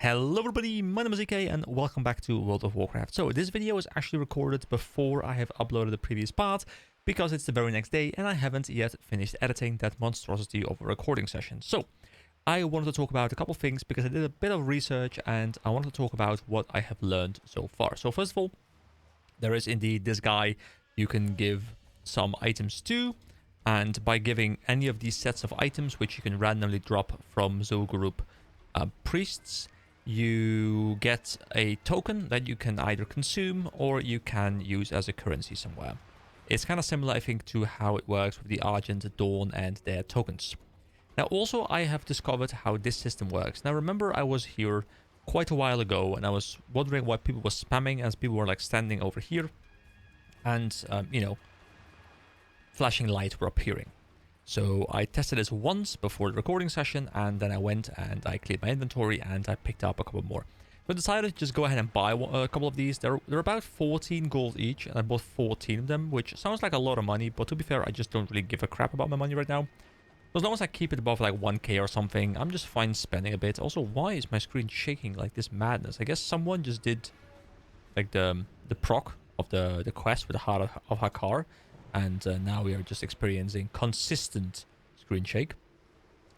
Hello everybody, my name is EK and welcome back to World of Warcraft. So this video was actually recorded before I have uploaded the previous part because it's the very next day and I haven't yet finished editing that monstrosity of a recording session. So I wanted to talk about a couple things because I did a bit of research and I wanted to talk about what I have learned so far. So first of all, there is indeed this guy you can give some items to, and by giving any of these sets of items which you can randomly drop from Zul'Gurub priests, you get a token that you can either consume or you can use as a currency somewhere. It's kind of similar, I think, to how it works with the Argent, Dawn, and their tokens. Now, also, I have discovered how this system works. Now, remember, I was here quite a while ago, and I was wondering why people were spamming, as people were, like, standing over here, and, flashing lights were appearing. So I tested this once before the recording session, and then I went and I cleared my inventory and I picked up a couple more. So I decided to just go ahead and buy a couple of these. They're about 14 gold each, and I bought 14 of them, which sounds like a lot of money, but to be fair, I just don't really give a crap about my money right now. So as long as I keep it above like 1k or something, I'm just fine spending a bit. Also, why is my screen shaking like this madness? I guess someone just did like the proc of the quest with the Heart of Hakar. And now we are just experiencing consistent screen shake.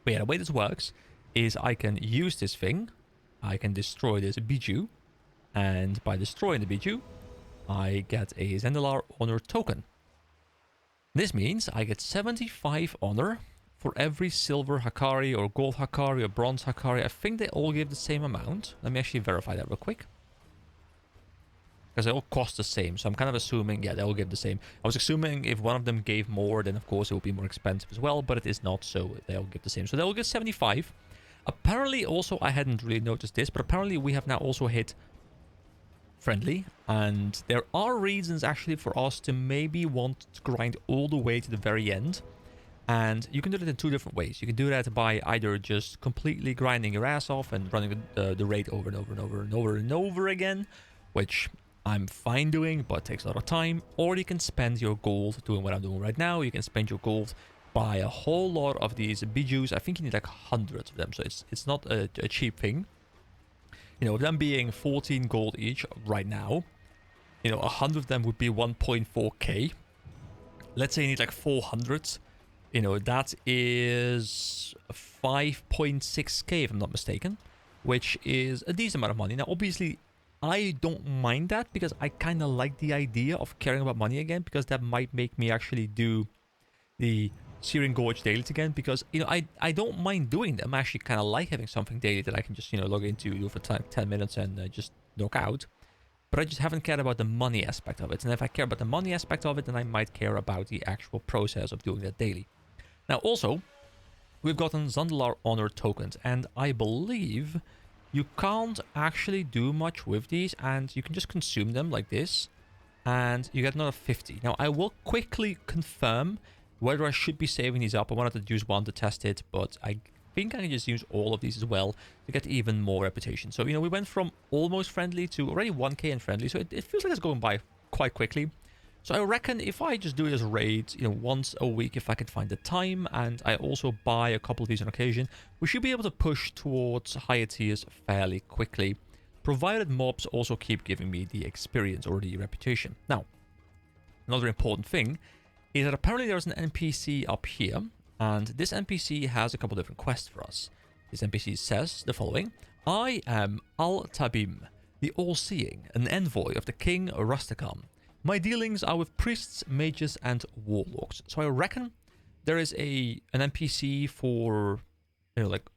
But yeah, the way this works is I can use this thing. I can destroy this bijou. And by destroying the bijou, I get a Zandalar honor token. This means I get 75 honor for every silver Hakari or gold Hakari or bronze Hakari. I think they all give the same amount. Let me actually verify that real quick. Because they all cost the same, so I'm kind of assuming, yeah, they all give the same. I was assuming if one of them gave more, then of course it would be more expensive as well, but it is not, so they all give the same. So they all give 75. Apparently, also, I hadn't really noticed this, but apparently we have now also hit friendly, and there are reasons actually for us to maybe want to grind all the way to the very end. And you can do that in two different ways. You can do that by either just completely grinding your ass off and running the raid over and over and over and over and over again, which I'm fine doing, but it takes a lot of time. Or you can spend your gold doing what I'm doing right now. You can spend your gold, buy a whole lot of these bijous. I think you need like hundreds of them, so it's not a cheap thing. You know, them being 14 gold each right now, you know, 100 of them would be 1.4k. Let's say you need like 400. You know, that is 5.6k if I'm not mistaken, which is a decent amount of money. Now, obviously, I don't mind that because I kind of like the idea of caring about money again, because that might make me actually do the Searing Gorge dailies again, because, you know, I don't mind doing them. I actually kind of like having something daily that I can just, you know, log into, do for 10 minutes and just knock out. But I just haven't cared about the money aspect of it. And if I care about the money aspect of it, then I might care about the actual process of doing that daily. Now, also, we've gotten Zandalar honor tokens, and I believe you can't actually do much with these, and you can just consume them like this, and you get another 50. Now, I will quickly confirm whether I should be saving these up. I wanted to use one to test it, but I think I can just use all of these as well to get even more reputation. So, you know, we went from almost friendly to already 1k in friendly, so it feels like it's going by quite quickly. So I reckon if I just do this raid, you know, once a week if I can find the time, and I also buy a couple of these on occasion, we should be able to push towards higher tiers fairly quickly, provided mobs also keep giving me the experience or the reputation. Now, another important thing is that apparently there's an NPC up here, and this NPC has a couple different quests for us. This NPC says the following: I am Al-Tabim, the All-Seeing, an envoy of the King Rusticam. My dealings are with priests, mages, and warlocks. So I reckon there is an NPC for, you know, like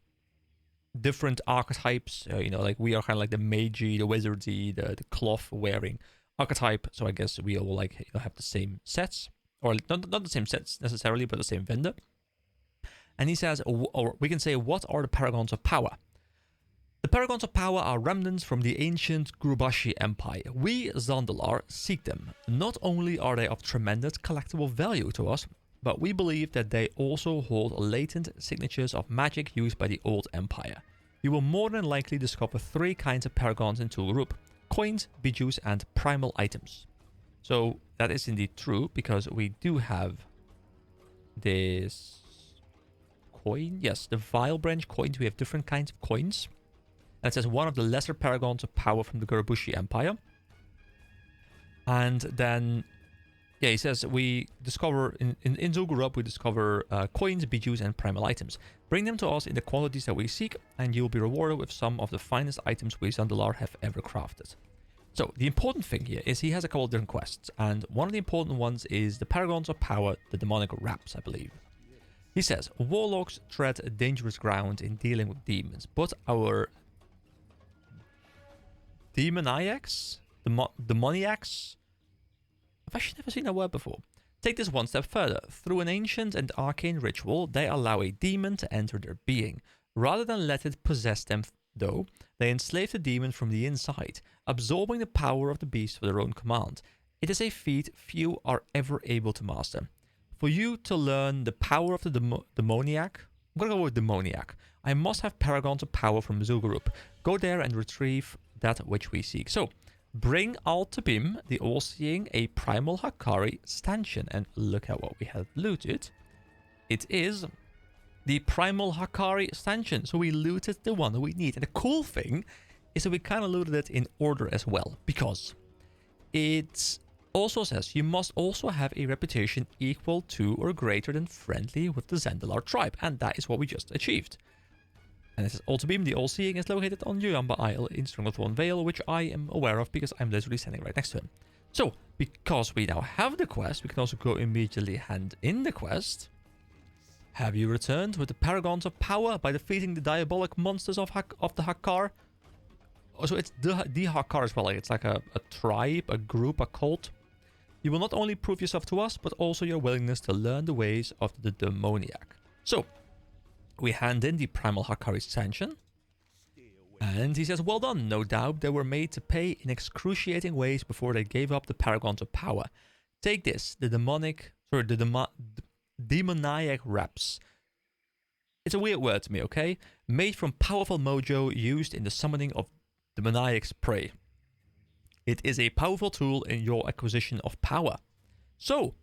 different archetypes. You know, like we are kind of like the magey, the wizardy, the cloth-wearing archetype. So I guess we all like, you know, have the same sets, or not the same sets necessarily, but the same vendor. And he says, or we can say, what are the Paragons of Power? The Paragons of Power are remnants from the ancient Gurubashi Empire. We, Zandalar, seek them. Not only are they of tremendous collectible value to us, but we believe that they also hold latent signatures of magic used by the old empire. You will more than likely discover 3 kinds of Paragons in Zul'Gurub: coins, bijous, and primal items. So that is indeed true, because we do have this coin. Yes, the Vile Branch coins. We have different kinds of coins. And it says one of the lesser paragons of power from the Gurubushi Empire. And then, yeah, he says we discover, in Zul'Gurub, we discover coins, bijous, and primal items. Bring them to us in the quantities that we seek, and you'll be rewarded with some of the finest items we Zandalar have ever crafted. So, the important thing here is he has a couple of different quests, and one of the important ones is the Paragons of Power, the demonic raps, I believe. He says, warlocks tread a dangerous ground in dealing with demons, but our demoniacs? Demoniacs? I've actually never seen that word before. Take this one step further. Through an ancient and arcane ritual, they allow a demon to enter their being. Rather than let it possess them, though, they enslave the demon from the inside, absorbing the power of the beast for their own command. It is a feat few are ever able to master. For you to learn the power of the demoniac, I'm gonna go with demoniac, I must have Paragons of Power from Zul'Gurub. Go there and retrieve that which we seek. So, bring Al-Tabim, the All-Seeing, a Primal Hakari stanchion. And look at what we have looted. It is the Primal Hakari stanchion. So we looted the one that we need. And the cool thing is that we kind of looted it in order as well. Because it also says you must also have a reputation equal to or greater than friendly with the Zandalar tribe. And that is what we just achieved. And it says Al-Tabim, the All-Seeing, is located on Yuyamba Isle in Stranglethorn Vale, which I am aware of because I'm literally standing right next to him. So, because we now have the quest, we can also go immediately hand in the quest. Have you returned with the Paragons of Power by defeating the diabolic monsters of the Hakar? Also, it's the Hakar as well. Like, it's like a tribe, a group, a cult. You will not only prove yourself to us, but also your willingness to learn the ways of the demoniac. So, we hand in the Primal Hakari stanchion. And he says, well done, no doubt they were made to pay in excruciating ways before they gave up the Paragons of Power. Take this, the demoniac wraps. It's a weird word to me, okay? Made from powerful mojo used in the summoning of demoniac's prey. It is a powerful tool in your acquisition of power. So,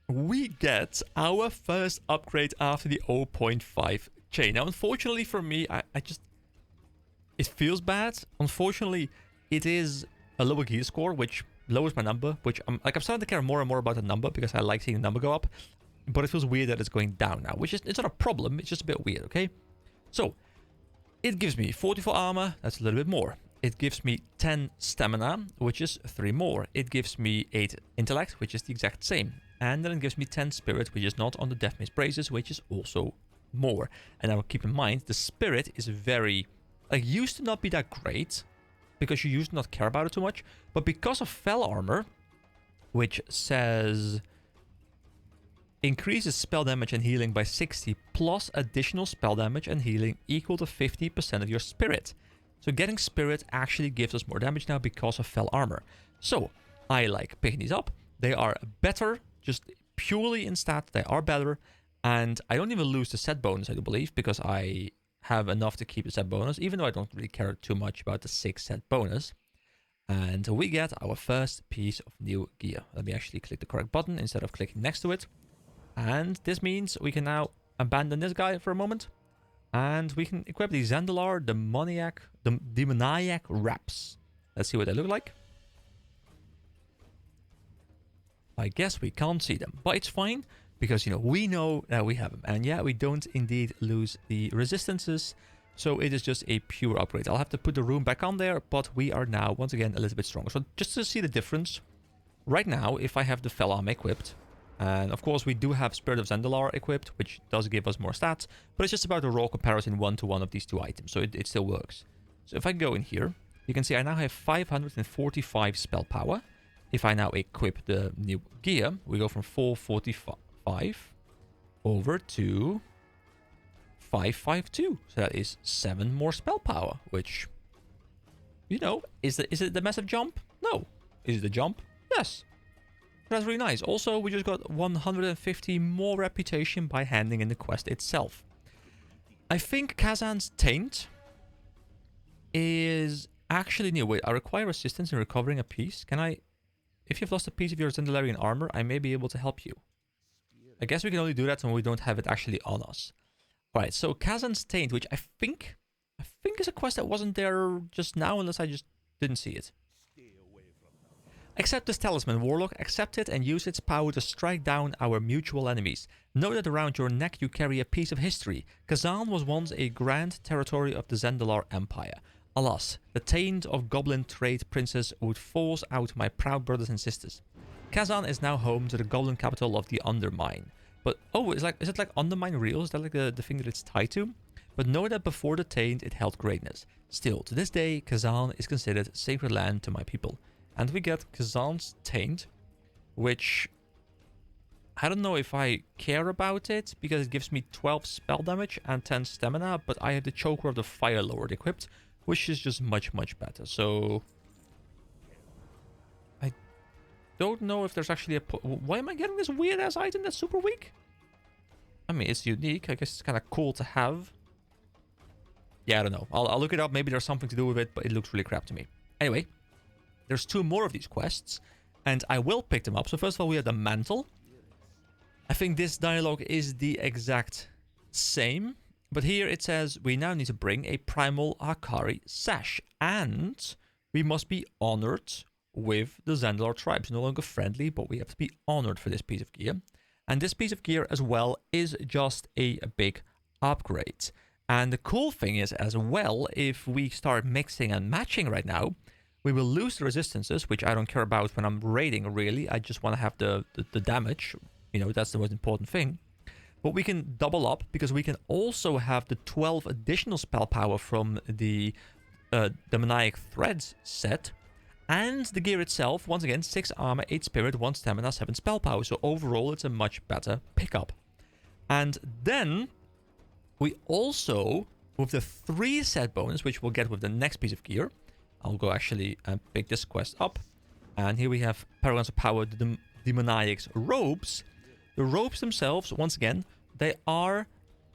we get our first upgrade after the 0.5 chain. Now, unfortunately for me, it feels bad. Unfortunately, it is a lower gear score, which lowers my number, which I'm starting to care more and more about the number because I like seeing the number go up. But it feels weird that it's going down now, which is, it's not a problem. It's just a bit weird, okay? So, it gives me 44 armor. That's a little bit more. It gives me 10 stamina, which is 3 more. It gives me 8 intellect, which is the exact same. And then it gives me 10 spirit, which is not on the Death Mace braces, which is also more. And I will keep in mind, the spirit is very... Like, used to not be that great, because you used to not care about it too much. But because of Fell Armor, which says... Increases spell damage and healing by 60, plus additional spell damage and healing equal to 50% of your spirit. So getting spirit actually gives us more damage now because of Fell Armor. So, I like picking these up. They are better... Just purely in stats, they are better. And I don't even lose the set bonus, I do believe, because I have enough to keep the set bonus, even though I don't really care too much about the 6 set bonus. And we get our first piece of new gear. Let me actually click the correct button instead of clicking next to it. And this means we can now abandon this guy for a moment. And we can equip the Zandalar demoniac wraps. Let's see what they look like. I guess we can't see them, but it's fine because, you know, we know that we have them. And yeah, we don't indeed lose the resistances, so it is just a pure upgrade. I'll have to put the rune back on there, but we are now, once again, a little bit stronger. So just to see the difference, right now, if I have the Fell Armor equipped, and of course we do have Spirit of Zandalar equipped, which does give us more stats, but it's just about a raw comparison one-to-one of these two items, so it still works. So if I go in here, you can see I now have 545 spell power. If I now equip the new gear, we go from 445 over to 552. So that is 7 more spell power, which, you know, is it the massive jump? No. Is it a jump? Yes. That's really nice. Also, we just got 150 more reputation by handing in the quest itself. I think Kazzak's Taint is actually new. Wait, I require assistance in recovering a piece. Can I... If you've lost a piece of your Zandalarian armor, I may be able to help you. I guess we can only do that when we don't have it actually on us. Alright, so Kazzak's Taint, which I think I think it's a quest that wasn't there just now, unless I just didn't see it. Accept this talisman, Warlock. Accept it and use its power to strike down our mutual enemies. Know that around your neck you carry a piece of history. Kazan was once a grand territory of the Zandalar Empire. Alas, the taint of goblin trade princes would force out my proud brothers and sisters. Kazan is now home to the goblin capital of the Undermine. But, oh, is it like Undermine real? Is that like the thing that it's tied to? But know that before the taint it held greatness. Still, to this day, Kazan is considered sacred land to my people. And we get Kazan's Taint, which I don't know if I care about it, because it gives me 12 spell damage and 10 stamina, but I have the Choker of the Fire Lord equipped, which is just much, much better. So I don't know if there's actually a... Why am I getting this weird-ass item that's super weak? I mean, it's unique. I guess it's kind of cool to have. Yeah, I don't know. I'll look it up. Maybe there's something to do with it, but it looks really crap to me. Anyway. There's 2 more of these quests, and I will pick them up. So first of all, we have the Mantle. I think this dialogue is the exact same, but here it says we now need to bring a Primal Hakari Sash, and we must be honored with the Zandalar tribes. No longer friendly, but we have to be honored for this piece of gear. And this piece of gear as well is just a big upgrade. And the cool thing is as well, if we start mixing and matching right now, we will lose the resistances, which I don't care about when I'm raiding, really. I just want to have the damage. You know, that's the most important thing. But we can double up, because we can also have the 12 additional spell power from the Demoniac Threads set. And the gear itself, once again, 6 armor, 8 spirit, 1 stamina, 7 spell power. So overall, it's a much better pickup. And then we also, with the 3 set bonus, which we'll get with the next piece of gear, I'll go actually and pick this quest up. And here we have Paragons of Power, the Demoniac's robes. The robes themselves, once again, they are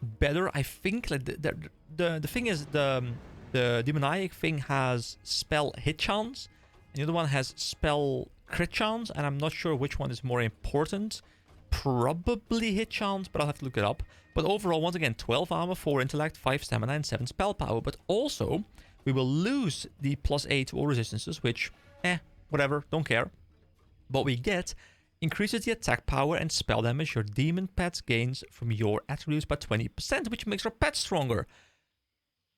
better. I think like the thing is the Demoniac thing has spell hit chance, and the other one has spell crit chance, and I'm not sure which one is more important. Probably hit chance, but I'll have to look it up. But overall, once again, 12 armor, 4 intellect, 5 stamina, and 7 spell power. But also, we will lose the +8 to all resistances, which, whatever, don't care. But we get increases the attack power and spell damage your demon pets gains from your attributes by 20%, which makes your pet stronger.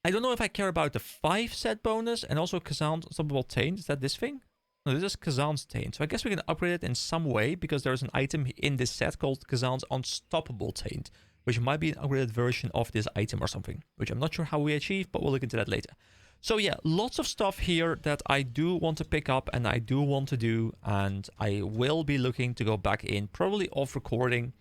I don't know if I care about the 5 set bonus and also Kazan's Unstoppable Taint. Is that this thing? No, this is Kazan's Taint. So I guess we can upgrade it in some way, because there's an item in this set called Kazan's Unstoppable Taint, which might be an upgraded version of this item or something, which I'm not sure how we achieve, but we'll look into that later. So yeah, lots of stuff here that I do want to pick up and I do want to do, and I will be looking to go back in, probably off recording.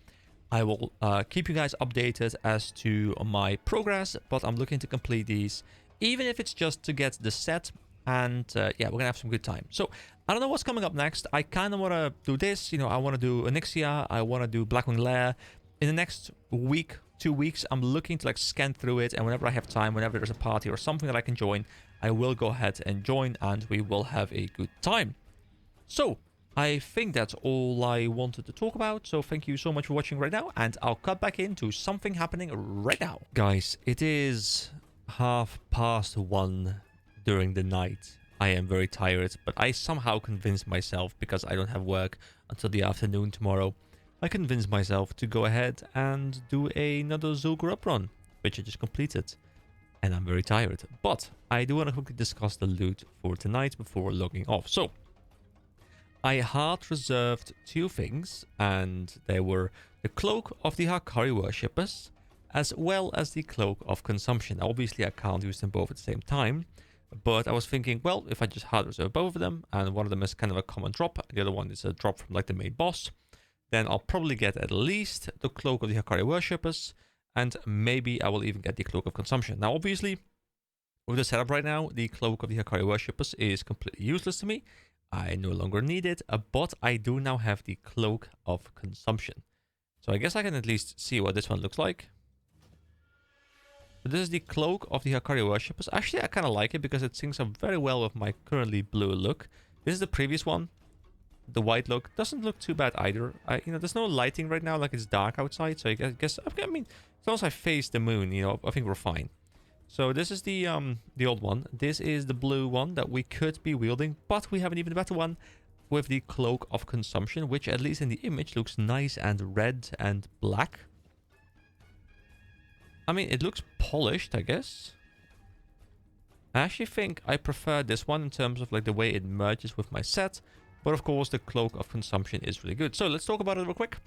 I will keep you guys updated as to my progress, but I'm looking to complete these, even if it's just to get the set, and yeah, we're gonna have some good time. So I don't know what's coming up next. I kind of want to do this, you know, I want to do Onyxia, I want to do Blackwing Lair. In the next week, 2 weeks, I'm looking to like scan through it, and whenever I have time, whenever there's a party or something that I can join, I will go ahead and join, and we will have a good time. So I think that's all I wanted to talk about, so thank you so much for watching right now, and I'll cut back into something happening right now. Guys, it is 1:30 during the night. I am very tired, but I somehow convinced myself, because I don't have work until the afternoon tomorrow, I convinced myself to go ahead and do another Zul'Gurub run, which I just completed. And I'm very tired. But I do want to quickly discuss the loot for tonight before logging off. So, I hard reserved 2 things, and they were the Cloak of the Hakari Worshippers, as well as the Cloak of Consumption. Now, obviously, I can't use them both at the same time, but I was thinking, well, if I just hard reserve both of them, and one of them is kind of a common drop, the other one is a drop from like the main boss, then I'll probably get at least the Cloak of the Hakari Worshippers, and maybe I will even get the Cloak of Consumption. Now, obviously, with the setup right now, the Cloak of the Hakari Worshippers is completely useless to me. I no longer need it, but I do now have the Cloak of Consumption. So I guess I can at least see what this one looks like. But this is the Cloak of the Hakari Worshippers. Actually, I kind of like it because it syncs up very well with my currently blue look. This is the previous one. The white look doesn't look too bad either. There's no lighting right now, like it's dark outside, so I guess, I mean, as long as I face the moon, I think we're fine. So this is the old one. This is the blue one that we could be wielding, but we have an even better one with the Cloak of Consumption, which at least in the image looks nice and red and black. I mean, it looks polished, I guess. I actually think I prefer this one in terms of like the way it merges with my set. But of course, the Cloak of Consumption is really good. So let's talk about it real quick.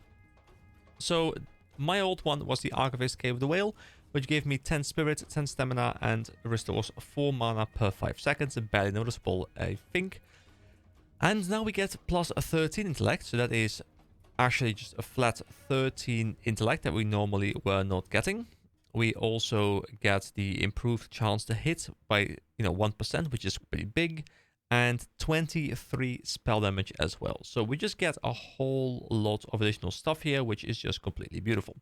So my old one was the Archivist Cave of the Whale, which gave me 10 spirit, 10 stamina, and restores 4 mana per 5 seconds. Barely noticeable, I think. And now we get plus a 13 intellect, so that is actually just a flat 13 intellect that we normally were not getting. We also get the improved chance to hit by, 1%, which is pretty big, and 23 spell damage as well. So we just get a whole lot of additional stuff here, which is just completely beautiful.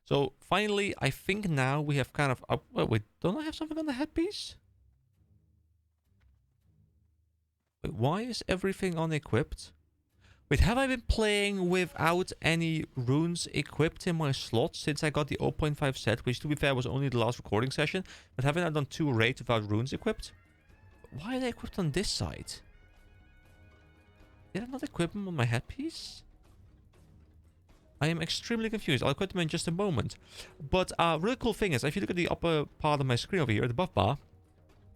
So finally, I think now we have kind of... wait, don't I have something on the headpiece? Wait, why is everything unequipped? Wait, have I been playing without any runes equipped in my slot since I got the 0.5 set, which to be fair was only the last recording session, but haven't I done 2 raids without runes equipped? Why are they equipped on this side? Did I not equip them on my headpiece? I am extremely confused. I'll equip them in just a moment. But really cool thing is, if you look at the upper part of my screen over here, the buff bar,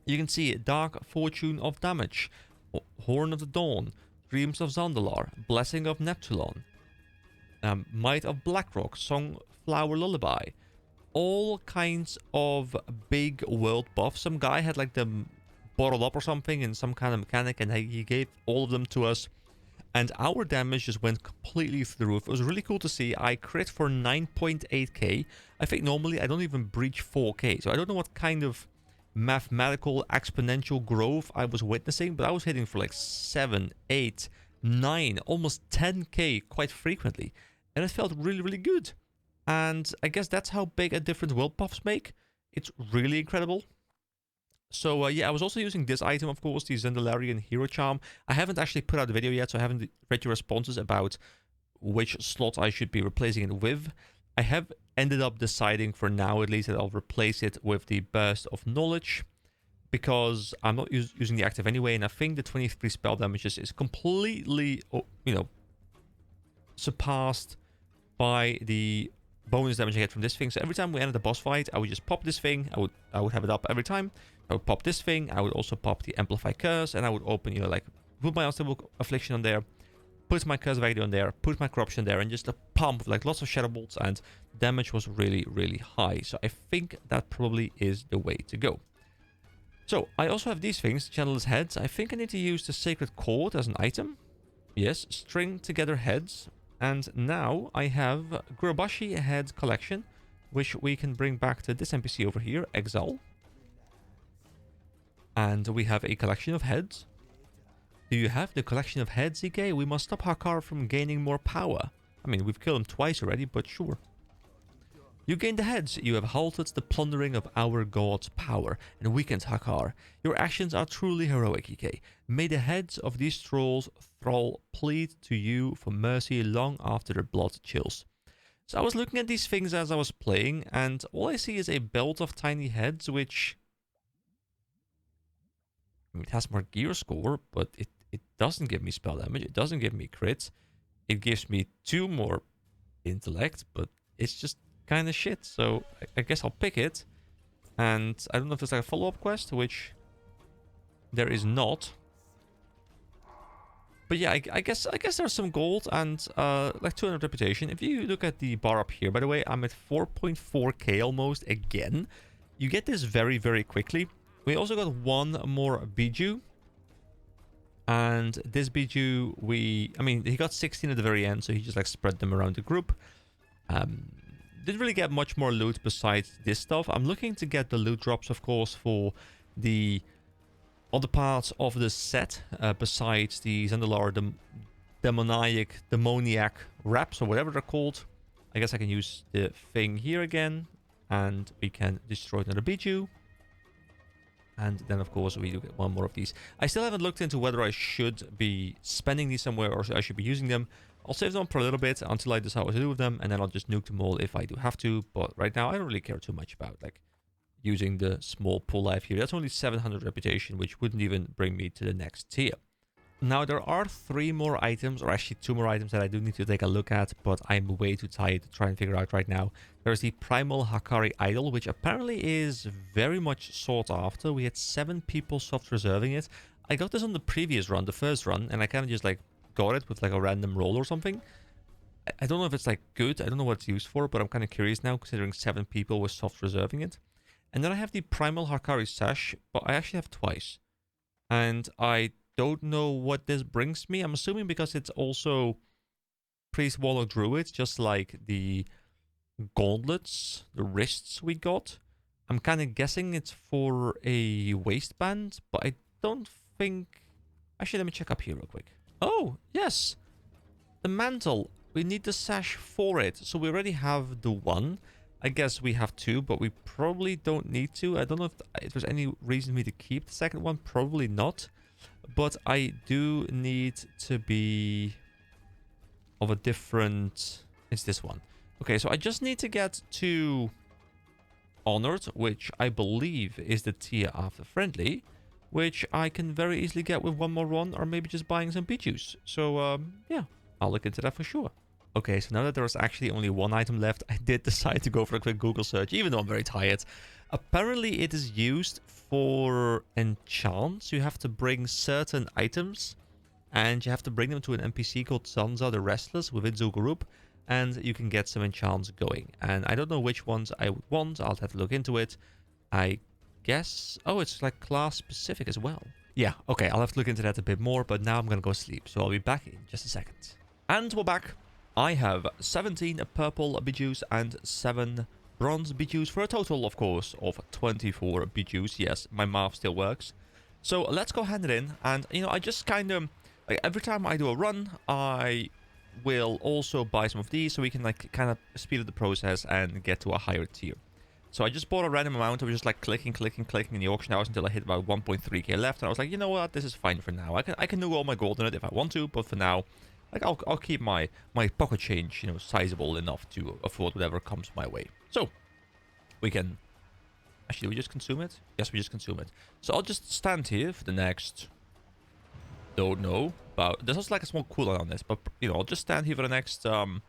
you can see Dark Fortune of Damage, Horn of the Dawn, Dreams of Zandalar, Blessing of Neptulon, Might of Blackrock, Songflower Lullaby. All kinds of big world buffs. Some guy had like them bottled up or something in some kind of mechanic, and he gave all of them to us. And our damage just went completely through the roof. It was really cool to see. I crit for 9.8k. I think normally I don't even breach 4k. So I don't know what kind of mathematical exponential growth I was witnessing, but I was hitting for like 7, 8, 9, almost 10k quite frequently. And it felt really, really good. And I guess that's how big a difference world buffs make. It's really incredible. So yeah, I was also using this item, of course, the Zandalarian Hero Charm. I haven't actually put out the video yet, so I haven't read your responses about which slot I should be replacing it with. I have ended up deciding for now, at least, that I'll replace it with the Burst of Knowledge, because I'm not using the active anyway, and I think the 23 spell damage is completely, surpassed by the bonus damage I get from this thing. So every time we enter the boss fight, I would just pop this thing. I would have it up every time. I would pop this thing. I would also pop the Amplify Curse, and I would open, like, put my Unstable Affliction on there, put my Curse Value on there, put my Corruption there, and just a pump with like lots of Shadow Bolts, and damage was really, really high. So I think that probably is the way to go. So I also have these things, Channeler's Heads. I think I need to use the Sacred Cord as an item. Yes, string together heads. And now I have Gurubashi Head Collection, which we can bring back to this NPC over here, Exile. And we have a collection of heads. Do you have the collection of heads, Ike? We must stop Hakar from gaining more power. I mean, we've killed him twice already, but sure. You gained the heads. You have halted the plundering of our god's power and weakened Hakar. Your actions are truly heroic, Ike. May the heads of these thrall plead to you for mercy long after their blood chills. So I was looking at these things as I was playing, and all I see is a belt of tiny heads, which... I mean, it has more gear score, but it doesn't give me spell damage. It doesn't give me crits. It gives me 2 more intellect, but it's just kind of shit. So I guess I'll pick it. And I don't know if there's like a follow-up quest, which there is not. But yeah, I guess there's some gold and like 200 reputation. If you look at the bar up here, by the way, I'm at 4.4k almost again. You get this very, very quickly. We also got 1 more Biju. And this Biju, he got 16 at the very end, so he just like spread them around the group. Didn't really get much more loot besides this stuff. I'm looking to get the loot drops, of course, for the other parts of the set, besides the Zandalar demoniac wraps, or whatever they're called. I guess I can use the thing here again, and we can destroy another Biju. And then, of course, we do get 1 more of these. I still haven't looked into whether I should be spending these somewhere or I should be using them. I'll save them for a little bit until I decide what to do with them, and then I'll just nuke them all if I do have to. But right now, I don't really care too much about, like, using the small pull life here. That's only 700 reputation, which wouldn't even bring me to the next tier. Now, there are 3 more items, or actually 2 more items that I do need to take a look at, but I'm way too tired to try and figure out right now. There's the Primal Hakari Idol, which apparently is very much sought after. We had 7 people soft reserving it. I got this on the previous run, the first run, and I kind of just like got it with like a random roll or something. I don't know if it's like good, I don't know what it's used for, but I'm kind of curious now considering 7 people were soft reserving it. And then I have the Primal Hakari Sash, but I actually have twice. And I don't know what this brings me. I'm assuming because it's also Priest, Warlock, Druid, just like the gauntlets, the wrists we got. I'm kind of guessing it's for a waistband, but I don't think... Actually, let me check up here real quick. Oh, yes. The mantle. We need the sash for it. So we already have the one. I guess we have 2, but we probably don't need to. I don't know if there's any reason for me to keep the second one. Probably not. But I do need to be of a different... It's this one. Okay, so I just need to get to Honored, which I believe is the tier after Friendly, which I can very easily get with one more run, or maybe just buying some beet juice. So, yeah, I'll look into that for sure. Okay, so now that there's actually only 1 item left, I did decide to go for a quick Google search, even though I'm very tired. Apparently, it is used for enchants. You have to bring certain items, and you have to bring them to an NPC called Zanza the Restless within Zul'Gurub, and you can get some enchants going. And I don't know which ones I would want. I'll have to look into it. I guess... Oh, it's like class specific as well. Yeah, okay, I'll have to look into that a bit more, but now I'm gonna go sleep, so I'll be back in just a second. And we're back. I have 17 purple bijous and 7 bronze bijous for a total, of course, of 24 bijous. Yes, my math still works. So let's go hand it in. And, you know, I just kind of... Like, every time I do a run, I will also buy some of these so we can, like, kind of speed up the process and get to a higher tier. So I just bought a random amount. I was just, like, clicking in the auction house until I hit about 1.3k left. And I was like, you know what? This is fine for now. I can do all my gold in it if I want to, but for now... Like, I'll keep my pocket change, you know, sizable enough to afford whatever comes my way. So, we can... Actually, do we just consume it? Yes, we just consume it. So, I'll just stand here for the next... Don't know. About... There's also, like, a small cooldown on this. But, you know, I'll just stand here for the next, 2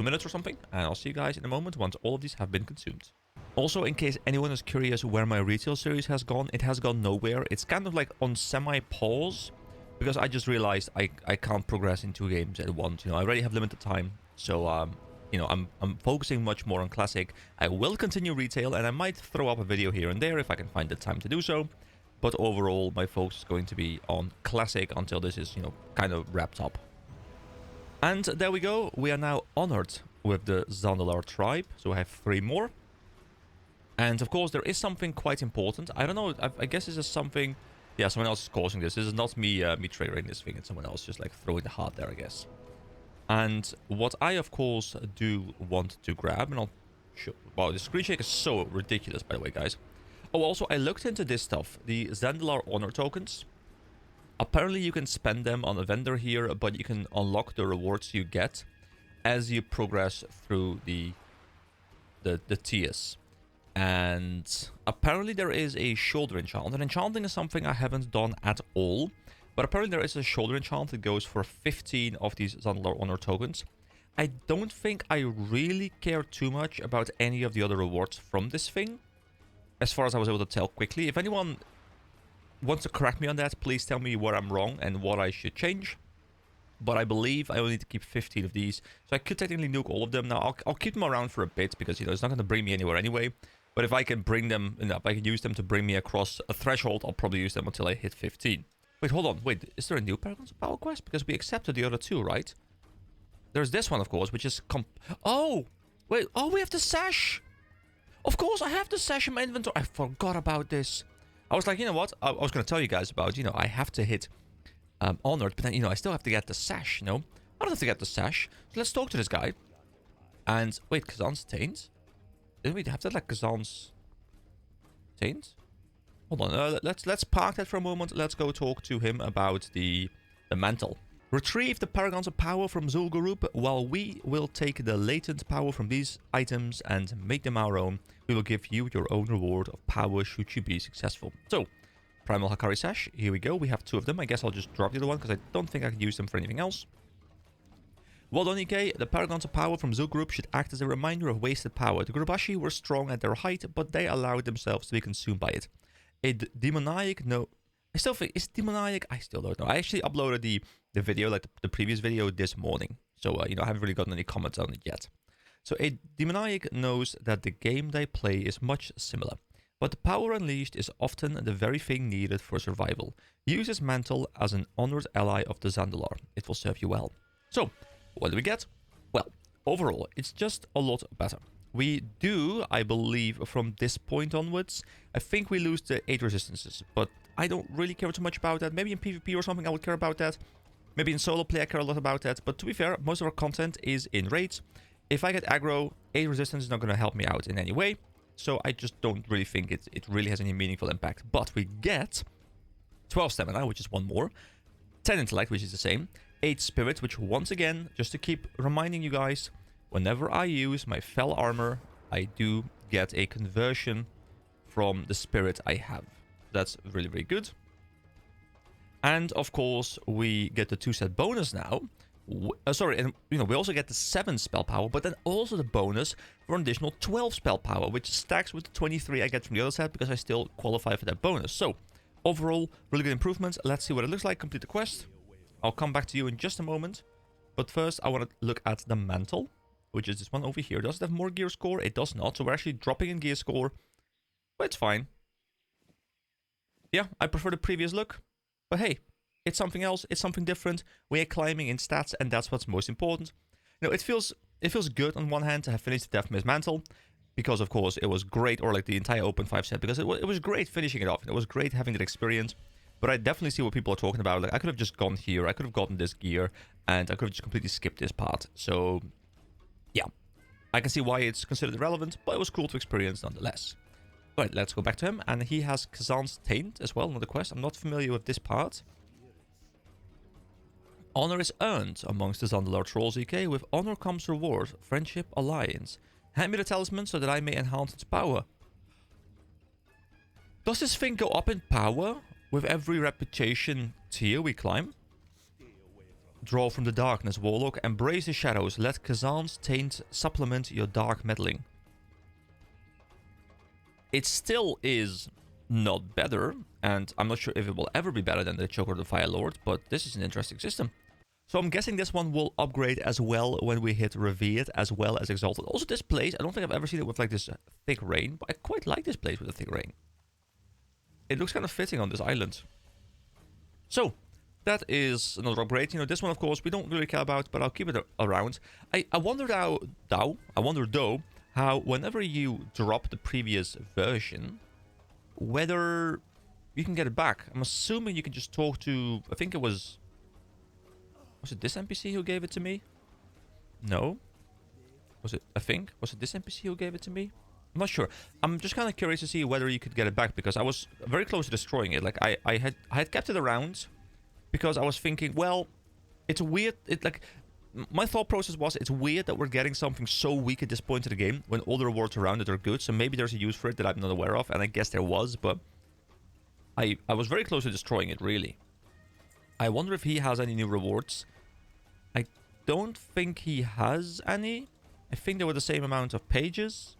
minutes or something. And I'll see you guys in a moment once all of these have been consumed. Also, in case anyone is curious where my retail series has gone, it has gone nowhere. It's kind of, like, on semi-pause. Because I just realized I can't progress in 2 games at once. You know, I already have limited time. So, you know, I'm focusing much more on Classic. I will continue retail, and I might throw up a video here and there if I can find the time to do so. But overall, my focus is going to be on Classic until this is, you know, kind of wrapped up. And there we go. We are now honored with the Zandalar tribe. So I have 3 more. And, of course, there is something quite important. I don't know. I guess this is something... Yeah, someone else is causing this. This is not me me triggering this thing. It's someone else just like throwing the heart there, I guess. And what I, of course, do want to grab, and I'll show... Wow, the screen shake is so ridiculous, by the way, guys. Oh, also, I looked into this stuff. The Zandalar honor tokens. Apparently, you can spend them on a vendor here, but you can unlock the rewards you get as you progress through the tiers. And apparently there is a shoulder enchant. And enchanting is something I haven't done at all. But apparently there is a shoulder enchant that goes for 15 of these Zandalar honor tokens. I don't think I really care too much about any of the other rewards from this thing. As far as I was able to tell quickly. If anyone wants to correct me on that, please tell me where I'm wrong and what I should change. But I believe I only need to keep 15 of these. So I could technically nuke all of them. Now, I'll keep them around for a bit because, you know, it's not going to bring me anywhere anyway. But if I can bring them, you know, if I can use them to bring me across a threshold, I'll probably use them until I hit 15. Wait, hold on. Wait, is there a new Paragons of Power quest? Because we accepted the other 2, right? There's this one, of course, which is... Oh! Wait, oh, we have the sash! Of course, I have the sash in my inventory. I forgot about this. I was like, you know what? I was going to tell you guys about, you know, I have to hit Honored, but then, you know, I still have to get the sash, you know? I don't have to get the sash. So let's talk to this guy. And, wait, Kazzak's taint? Didn't we have that, like, Kazzak's taint? Hold on, let's park that for a moment. Let's go talk to him about the mantle. Retrieve the Paragons of Power from Zul'Gurub, while we will take the latent power from these items and make them our own. We will give you your own reward of power should you be successful. So, Primal Hakari Sash, here we go. We have 2 of them. I guess I'll just drop the other one because I don't think I can use them for anything else. Well done, EK. The Paragons of Power from Zul'Gurub should act as a reminder of wasted power. The Gurubashi were strong at their height, but they allowed themselves to be consumed by it. A demoniac... No... I still think... Is demoniac? I still don't know. I actually uploaded the video, like the previous video, this morning. So, you know, I haven't really gotten any comments on it yet. So, a demoniac knows that the game they play is much similar. But the power unleashed is often the very thing needed for survival. Use this mantle as an honored ally of the Zandalar. It will serve you well. So... what do we get? Well, overall, it's just a lot better. We do, I believe, from this point onwards, I think we lose the 8 resistances, but I don't really care too much about that. Maybe in PvP or something I would care about that. Maybe in solo play I care a lot about that, but to be fair, most of our content is in raids. If I get aggro, 8 resistance is not going to help me out in any way, so I just don't really think it really has any meaningful impact. But we get 12 stamina, which is 1 more, 10 intellect, which is the same, 8 spirit, which once again, just to keep reminding you guys, whenever I use my fell armor, I do get a conversion from the spirit I have. That's really, very good. And of course, we get the 2-set bonus now. Sorry, and you know, we also get the 7 spell power, but then also the bonus for an additional 12 spell power, which stacks with the 23 I get from the other set because I still qualify for that bonus. So, overall, really good improvements. Let's see what it looks like. Complete the quest. I'll come back to you in just a moment. But first, I want to look at the mantle, which is this one over here. Does it have more gear score? It does not. So we're actually dropping in gear score. But it's fine. Yeah, I prefer the previous look. But hey, it's something else. It's something different. We are climbing in stats, and that's what's most important. You know, it feels good on one hand to have finished the Deathmist mantle. Because, of course, it was great, or like the entire Open 5 set. Because it was great finishing it off. It was great having that experience. But I definitely see what people are talking about. Like, I could have just gone here. I could have gotten this gear. And I could have just completely skipped this part. So, yeah. I can see why it's considered irrelevant. But it was cool to experience nonetheless. Alright, let's go back to him. And he has Kazzak's Taint as well, another quest. I'm not familiar with this part. Honor is earned amongst the Zandalar trolls, EK. With honor comes reward. Friendship, alliance. Hand me the talisman so that I may enhance its power. Does this thing go up in power with every reputation tier we climb? Draw from the darkness, Warlock. Embrace the shadows. Let Kazzak's Taint supplement your dark meddling. It still is not better, and I'm not sure if it will ever be better than the Choker of the Fire Lord, but this is an interesting system. So I'm guessing this one will upgrade as well when we hit Revered, as well as Exalted. Also, this place, I don't think I've ever seen it with like this thick rain, but I quite like this place with the thick rain. It looks kind of fitting on this island. So, that is another upgrade. You know, this one, of course, we don't really care about, but I'll keep it around. I wonder though, how whenever you drop the previous version, whether you can get it back. I'm assuming you can just talk to, I think it was it this NPC who gave it to me? No. Was it this NPC who gave it to me? I'm not sure. I'm just kind of curious to see whether you could get it back, because I was very close to destroying it. Like, I had kept it around because I was thinking, well, it's weird. My thought process was, it's weird that we're getting something so weak at this point of the game when all the rewards around it are good. So maybe there's a use for it that I'm not aware of, and I guess there was, but I was very close to destroying it, really. I wonder if he has any new rewards. I don't think he has any. I think they were the same amount of pages.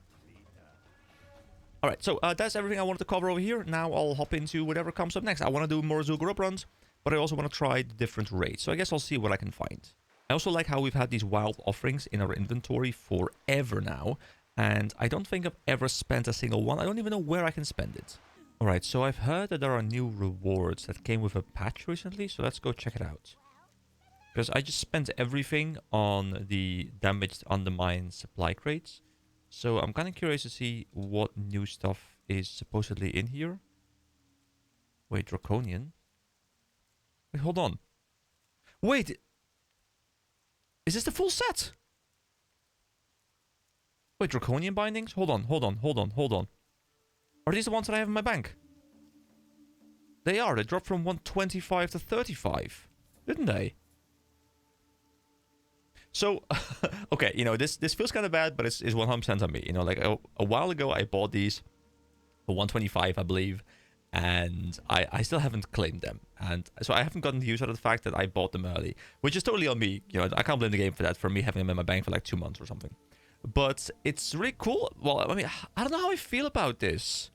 Alright, so that's everything I wanted to cover over here. Now I'll hop into whatever comes up next. I want to do more Zul'Gurub runs, but I also want to try the different raids. So I guess I'll see what I can find. I also like how we've had these wild offerings in our inventory forever now, and I don't think I've ever spent a single one. I don't even know where I can spend it. Alright, so I've heard that there are new rewards that came with a patch recently, so let's go check it out. Because I just spent everything on the damaged undermine supply crates. So I'm kind of curious to see what new stuff is supposedly in here. Wait, Draconian? Wait, hold on. Wait! Is this the full set? Wait, Draconian bindings? Hold on. Are these the ones that I have in my bank? They are. They dropped from 125 to 35. Didn't they? So, okay, you know, this feels kind of bad, but it's 100% on me. You know, like a while ago, I bought these for 125, I believe, and I still haven't claimed them. And so I haven't gotten the use out of the fact that I bought them early, which is totally on me. You know, I can't blame the game for that, for me having them in my bank for like 2 months or something. But it's really cool. Well, I mean, I don't know how I feel about this.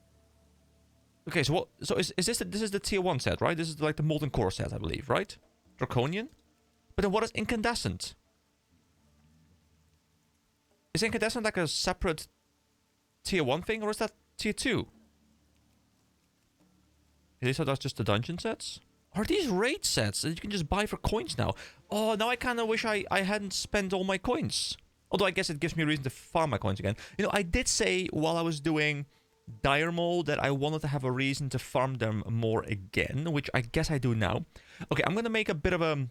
Okay, so what? So is this this is the tier 1 set, right? This is like the Molten Core set, I believe, right? Draconian. But then what is Incandescent? Is Incandescent like a separate tier 1 thing, or is that tier 2? These are just the dungeon sets? Are these raid sets that you can just buy for coins now? Oh, now I kind of wish I hadn't spent all my coins. Although I guess it gives me a reason to farm my coins again. You know, I did say while I was doing Dire Mode that I wanted to have a reason to farm them more again, which I guess I do now. Okay, I'm gonna make a bit of a...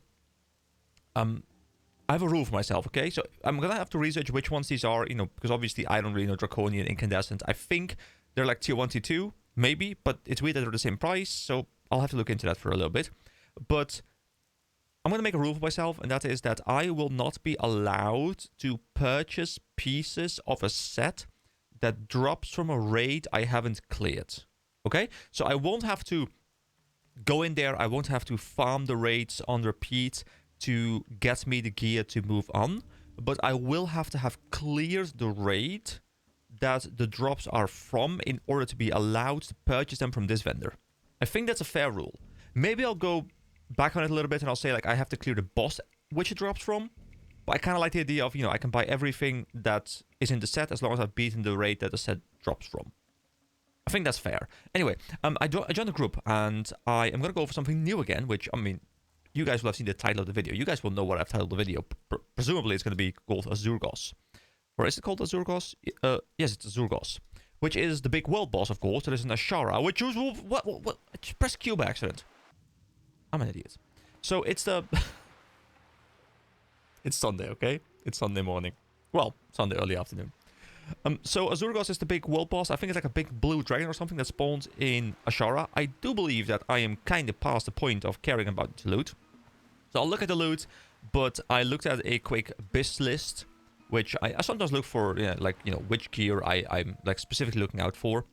I have a rule for myself, okay? So I'm gonna have to research which ones these are, you know, because obviously I don't really know Draconian, Incandescent. I think they're like tier 1, tier 2, maybe, but it's weird that they're the same price, so I'll have to look into that for a little bit. But I'm gonna make a rule for myself, and that is that I will not be allowed to purchase pieces of a set that drops from a raid I haven't cleared, okay? So I won't have to go in there, I won't have to farm the raids on repeat to get me the gear to move on, but I will have to have cleared the raid that the drops are from in order to be allowed to purchase them from this vendor. I think that's a fair rule. Maybe I'll go back on it a little bit and I'll say like I have to clear the boss which it drops from, but I kind of like the idea of, you know, I can buy everything that is in the set as long as I've beaten the raid that the set drops from. I think that's fair. Anyway, I joined the group and I am going to go for something new again, which, I mean, you guys will have seen the title of the video. You guys will know what I've titled the video. Presumably, it's going to be called Azoros. Or is it called Azoros? Yes, it's Azoros. Which is the big world boss, of course. That is an Ashara, which was... What? I just pressed Q by accident. I'm an idiot. So, it's the... It's Sunday, okay? It's Sunday morning. Well, Sunday early afternoon. So, Azoros is the big world boss. I think it's like a big blue dragon or something that spawns in Ashara. I do believe that I am kind of past the point of caring about the loot. So I'll look at the loot, but I looked at a quick BIS list, which I sometimes look for, like, you know, which gear I'm like specifically looking out for.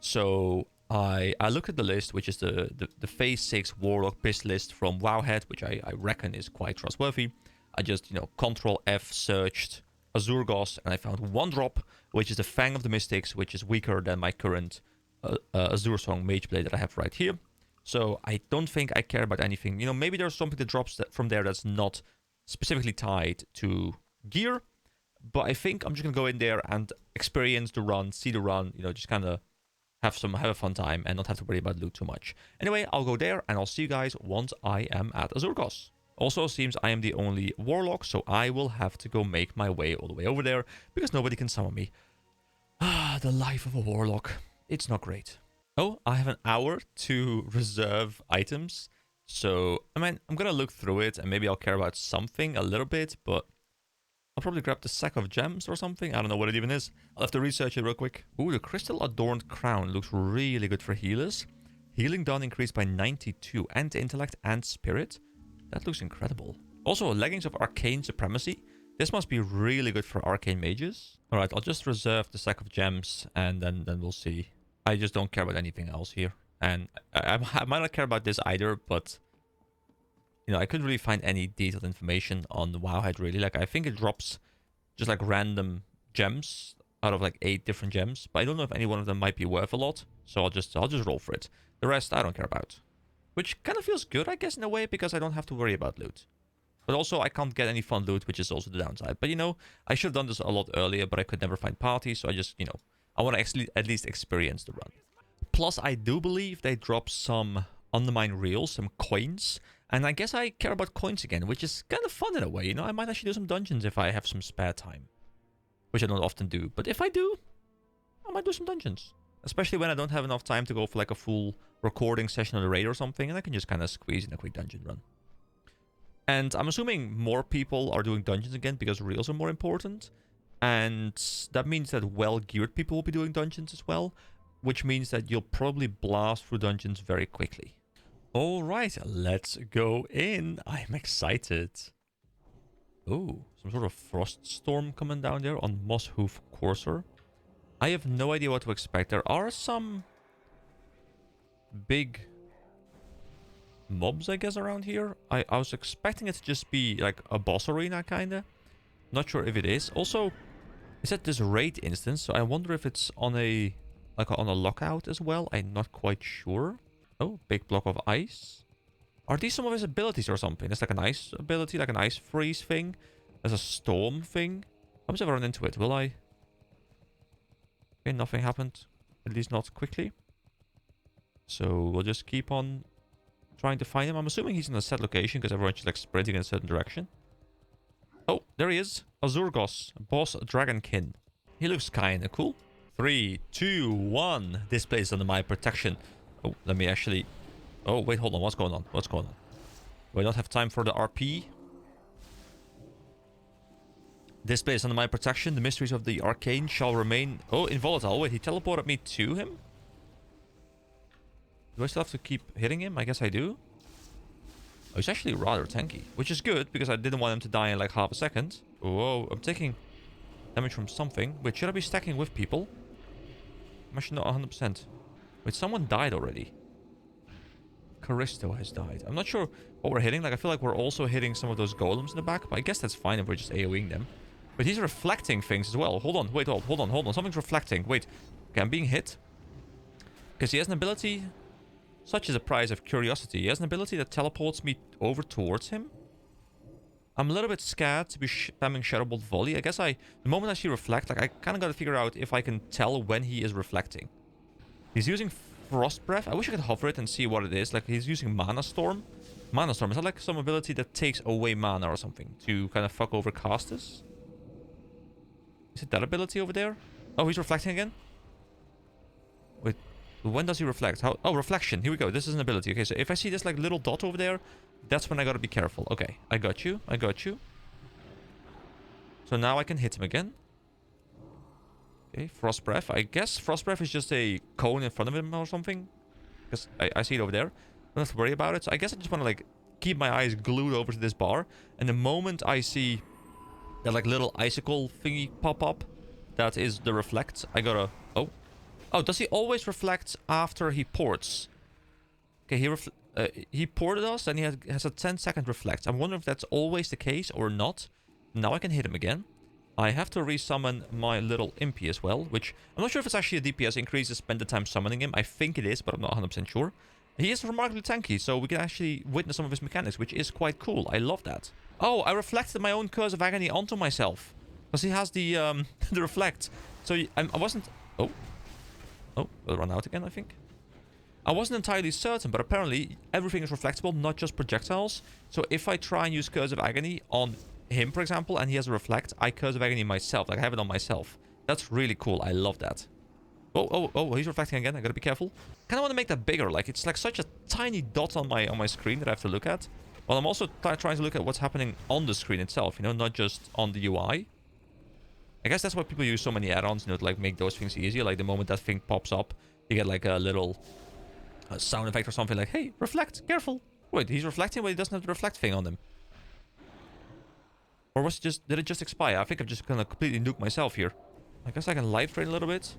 So I looked at the list, which is the Phase 6 Warlock BIS list from Wowhead, which I reckon is quite trustworthy. I just, you know, Control F searched Azoros, and I found one drop, which is the Fang of the Mystics, which is weaker than my current Azure Song Mage Blade that I have right here. So I don't think I care about anything. You know, maybe there's something that drops from there that's not specifically tied to gear. But I think I'm just going to go in there and experience the run, see the run, you know, just kind of have a fun time and not have to worry about loot too much. Anyway, I'll go there and I'll see you guys once I am at Azoros. Also, seems I am the only Warlock, so I will have to go make my way all the way over there because nobody can summon me. Ah, the life of a Warlock. It's not great. Oh, I have an hour to reserve items. So, I mean, I'm going to look through it and maybe I'll care about something a little bit, but I'll probably grab the sack of gems or something. I don't know what it even is. I'll have to research it real quick. Ooh, the crystal adorned crown looks really good for healers. Healing done increased by 92 and intellect and spirit. That looks incredible. Also, leggings of arcane supremacy. This must be really good for arcane mages. Alright, I'll just reserve the sack of gems and then we'll see. I just don't care about anything else here. And I might not care about this either, but... You know, I couldn't really find any detailed information on the Wowhead, really. Like, I think it drops just, like, random gems out of, like, 8 different gems. But I don't know if any one of them might be worth a lot. So I'll just roll for it. The rest, I don't care about. Which kind of feels good, I guess, in a way, because I don't have to worry about loot. But also, I can't get any fun loot, which is also the downside. But, you know, I should have done this a lot earlier, but I could never find parties. So I just, you know, I want to actually at least experience the run. Plus, I do believe they drop some Undermine Reels, some coins. And I guess I care about coins again, which is kind of fun in a way. You know, I might actually do some dungeons if I have some spare time. Which I don't often do. But if I do, I might do some dungeons. Especially when I don't have enough time to go for like a full recording session on the raid or something. And I can just kind of squeeze in a quick dungeon run. And I'm assuming more people are doing dungeons again because reels are more important. And that means that well-geared people will be doing dungeons as well. Which means that you'll probably blast through dungeons very quickly. Alright, let's go in. I'm excited. Oh, some sort of frost storm coming down there on Moss Hoof Courser. I have no idea what to expect. There are some big mobs, I guess, around here. I was expecting it to just be like a boss arena, kinda. Not sure if it is. Also, it's at this raid instance, so I wonder if it's on a on a lockout as well. I'm not quite sure. Oh, big block of ice. Are these some of his abilities or something? It's like an ice ability, like an ice freeze thing. There's a storm thing. I must ever run into it, will I? Okay, nothing happened. At least not quickly. So we'll just keep on trying to find him. I'm assuming he's in a set location because everyone's just like sprinting in a certain direction. Oh, there he is. Azoros, boss dragonkin. He looks kinda cool. 3, 2, 1. This place is under my protection. Oh, let me actually... Oh, wait, hold on. What's going on? What's going on? We don't have time for the RP. This place is under my protection. The mysteries of the arcane shall remain... Oh, involatile. Wait, he teleported me to him? Do I still have to keep hitting him? I guess I do. Oh, he's actually rather tanky, which is good because I didn't want him to die in like half a second. Whoa, I'm taking damage from something. Wait, should I be stacking with people? I'm actually not 100%. Wait, someone died already. Caristo has died. I'm not sure what we're hitting. Like, I feel like we're also hitting some of those golems in the back, but I guess that's fine if we're just AoEing them. But he's reflecting things as well. Hold on, wait, hold on. Something's reflecting. Wait, okay, I'm being hit. Because he has an ability... Such is a prize of curiosity. He has an ability that teleports me over towards him. I'm a little bit scared to be spamming Shadow Bolt Volley. I guess the moment I see Reflect, like I kind of got to figure out if I can tell when he is reflecting. He's using Frost Breath. I wish I could hover it and see what it is. Like he's using Mana Storm. Mana Storm, is that like some ability that takes away mana or something to kind of fuck over casters? Is it that ability over there? Oh, he's reflecting again? Wait. When does he reflect? How? Oh, reflection. Here we go. This is an ability. Okay, so if I see this like little dot over there, that's when I gotta be careful. Okay, I got you. I got you. So now I can hit him again. Okay, Frost Breath. I guess Frost Breath is just a cone in front of him or something. Because I see it over there. Don't have to worry about it. So I guess I just want to like keep my eyes glued over to this bar. And the moment I see that like little icicle thingy pop up, that is the reflect. I gotta... Oh. Oh, does he always reflect after he ports? Okay, he ported us and he has a 10-second reflect. I'm wondering if that's always the case or not. Now I can hit him again. I have to resummon my little Impy as well, which I'm not sure if it's actually a DPS increase to spend the time summoning him. I think it is, but I'm not 100% sure. He is remarkably tanky, so we can actually witness some of his mechanics, which is quite cool. I love that. Oh, I reflected my own Curse of Agony onto myself. Because he has the the reflect. So I wasn't... Oh. Oh, we'll run out again, I think. I wasn't entirely certain, but apparently everything is reflectable, not just projectiles. So if I try and use Curse of Agony on him, for example, and he has a reflect, I Curse of Agony myself. Like, I have it on myself. That's really cool. I love that. Oh, he's reflecting again. I gotta be careful. Kind of want to make that bigger. Like, it's like such a tiny dot on my screen that I have to look at. Well, I'm also trying to look at what's happening on the screen itself, you know, not just on the UI. I guess that's why people use so many add-ons, you know, to like make those things easier. Like the moment that thing pops up, you get like a little sound effect or something like, hey, reflect, careful. Wait, he's reflecting, but he doesn't have the reflect thing on him. Or was it just, did it just expire? I think I'm just gonna completely nuke myself here. I guess I can live train a little bit.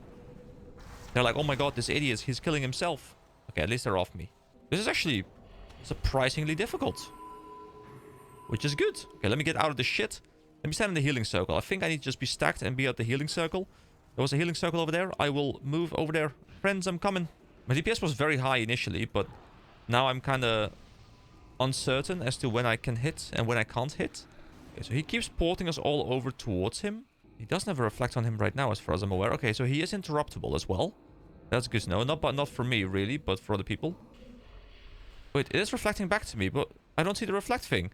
They're like, oh my god, this idiot, he's killing himself. Okay, at least they're off me. This is actually surprisingly difficult. Which is good. Okay, let me get out of this shit. Let me stand in the healing circle. I think I need to just be stacked and be at the healing circle. There was a healing circle over there. I will move over there. Friends, I'm coming. My DPS was very high initially, but now I'm kind of uncertain as to when I can hit and when I can't hit. Okay, so he keeps porting us all over towards him. He doesn't have a reflect on him right now, as far as I'm aware. Okay, so he is interruptible as well. That's good to know. Not for me, really, but for other people. Wait, it is reflecting back to me, but I don't see the reflect thing.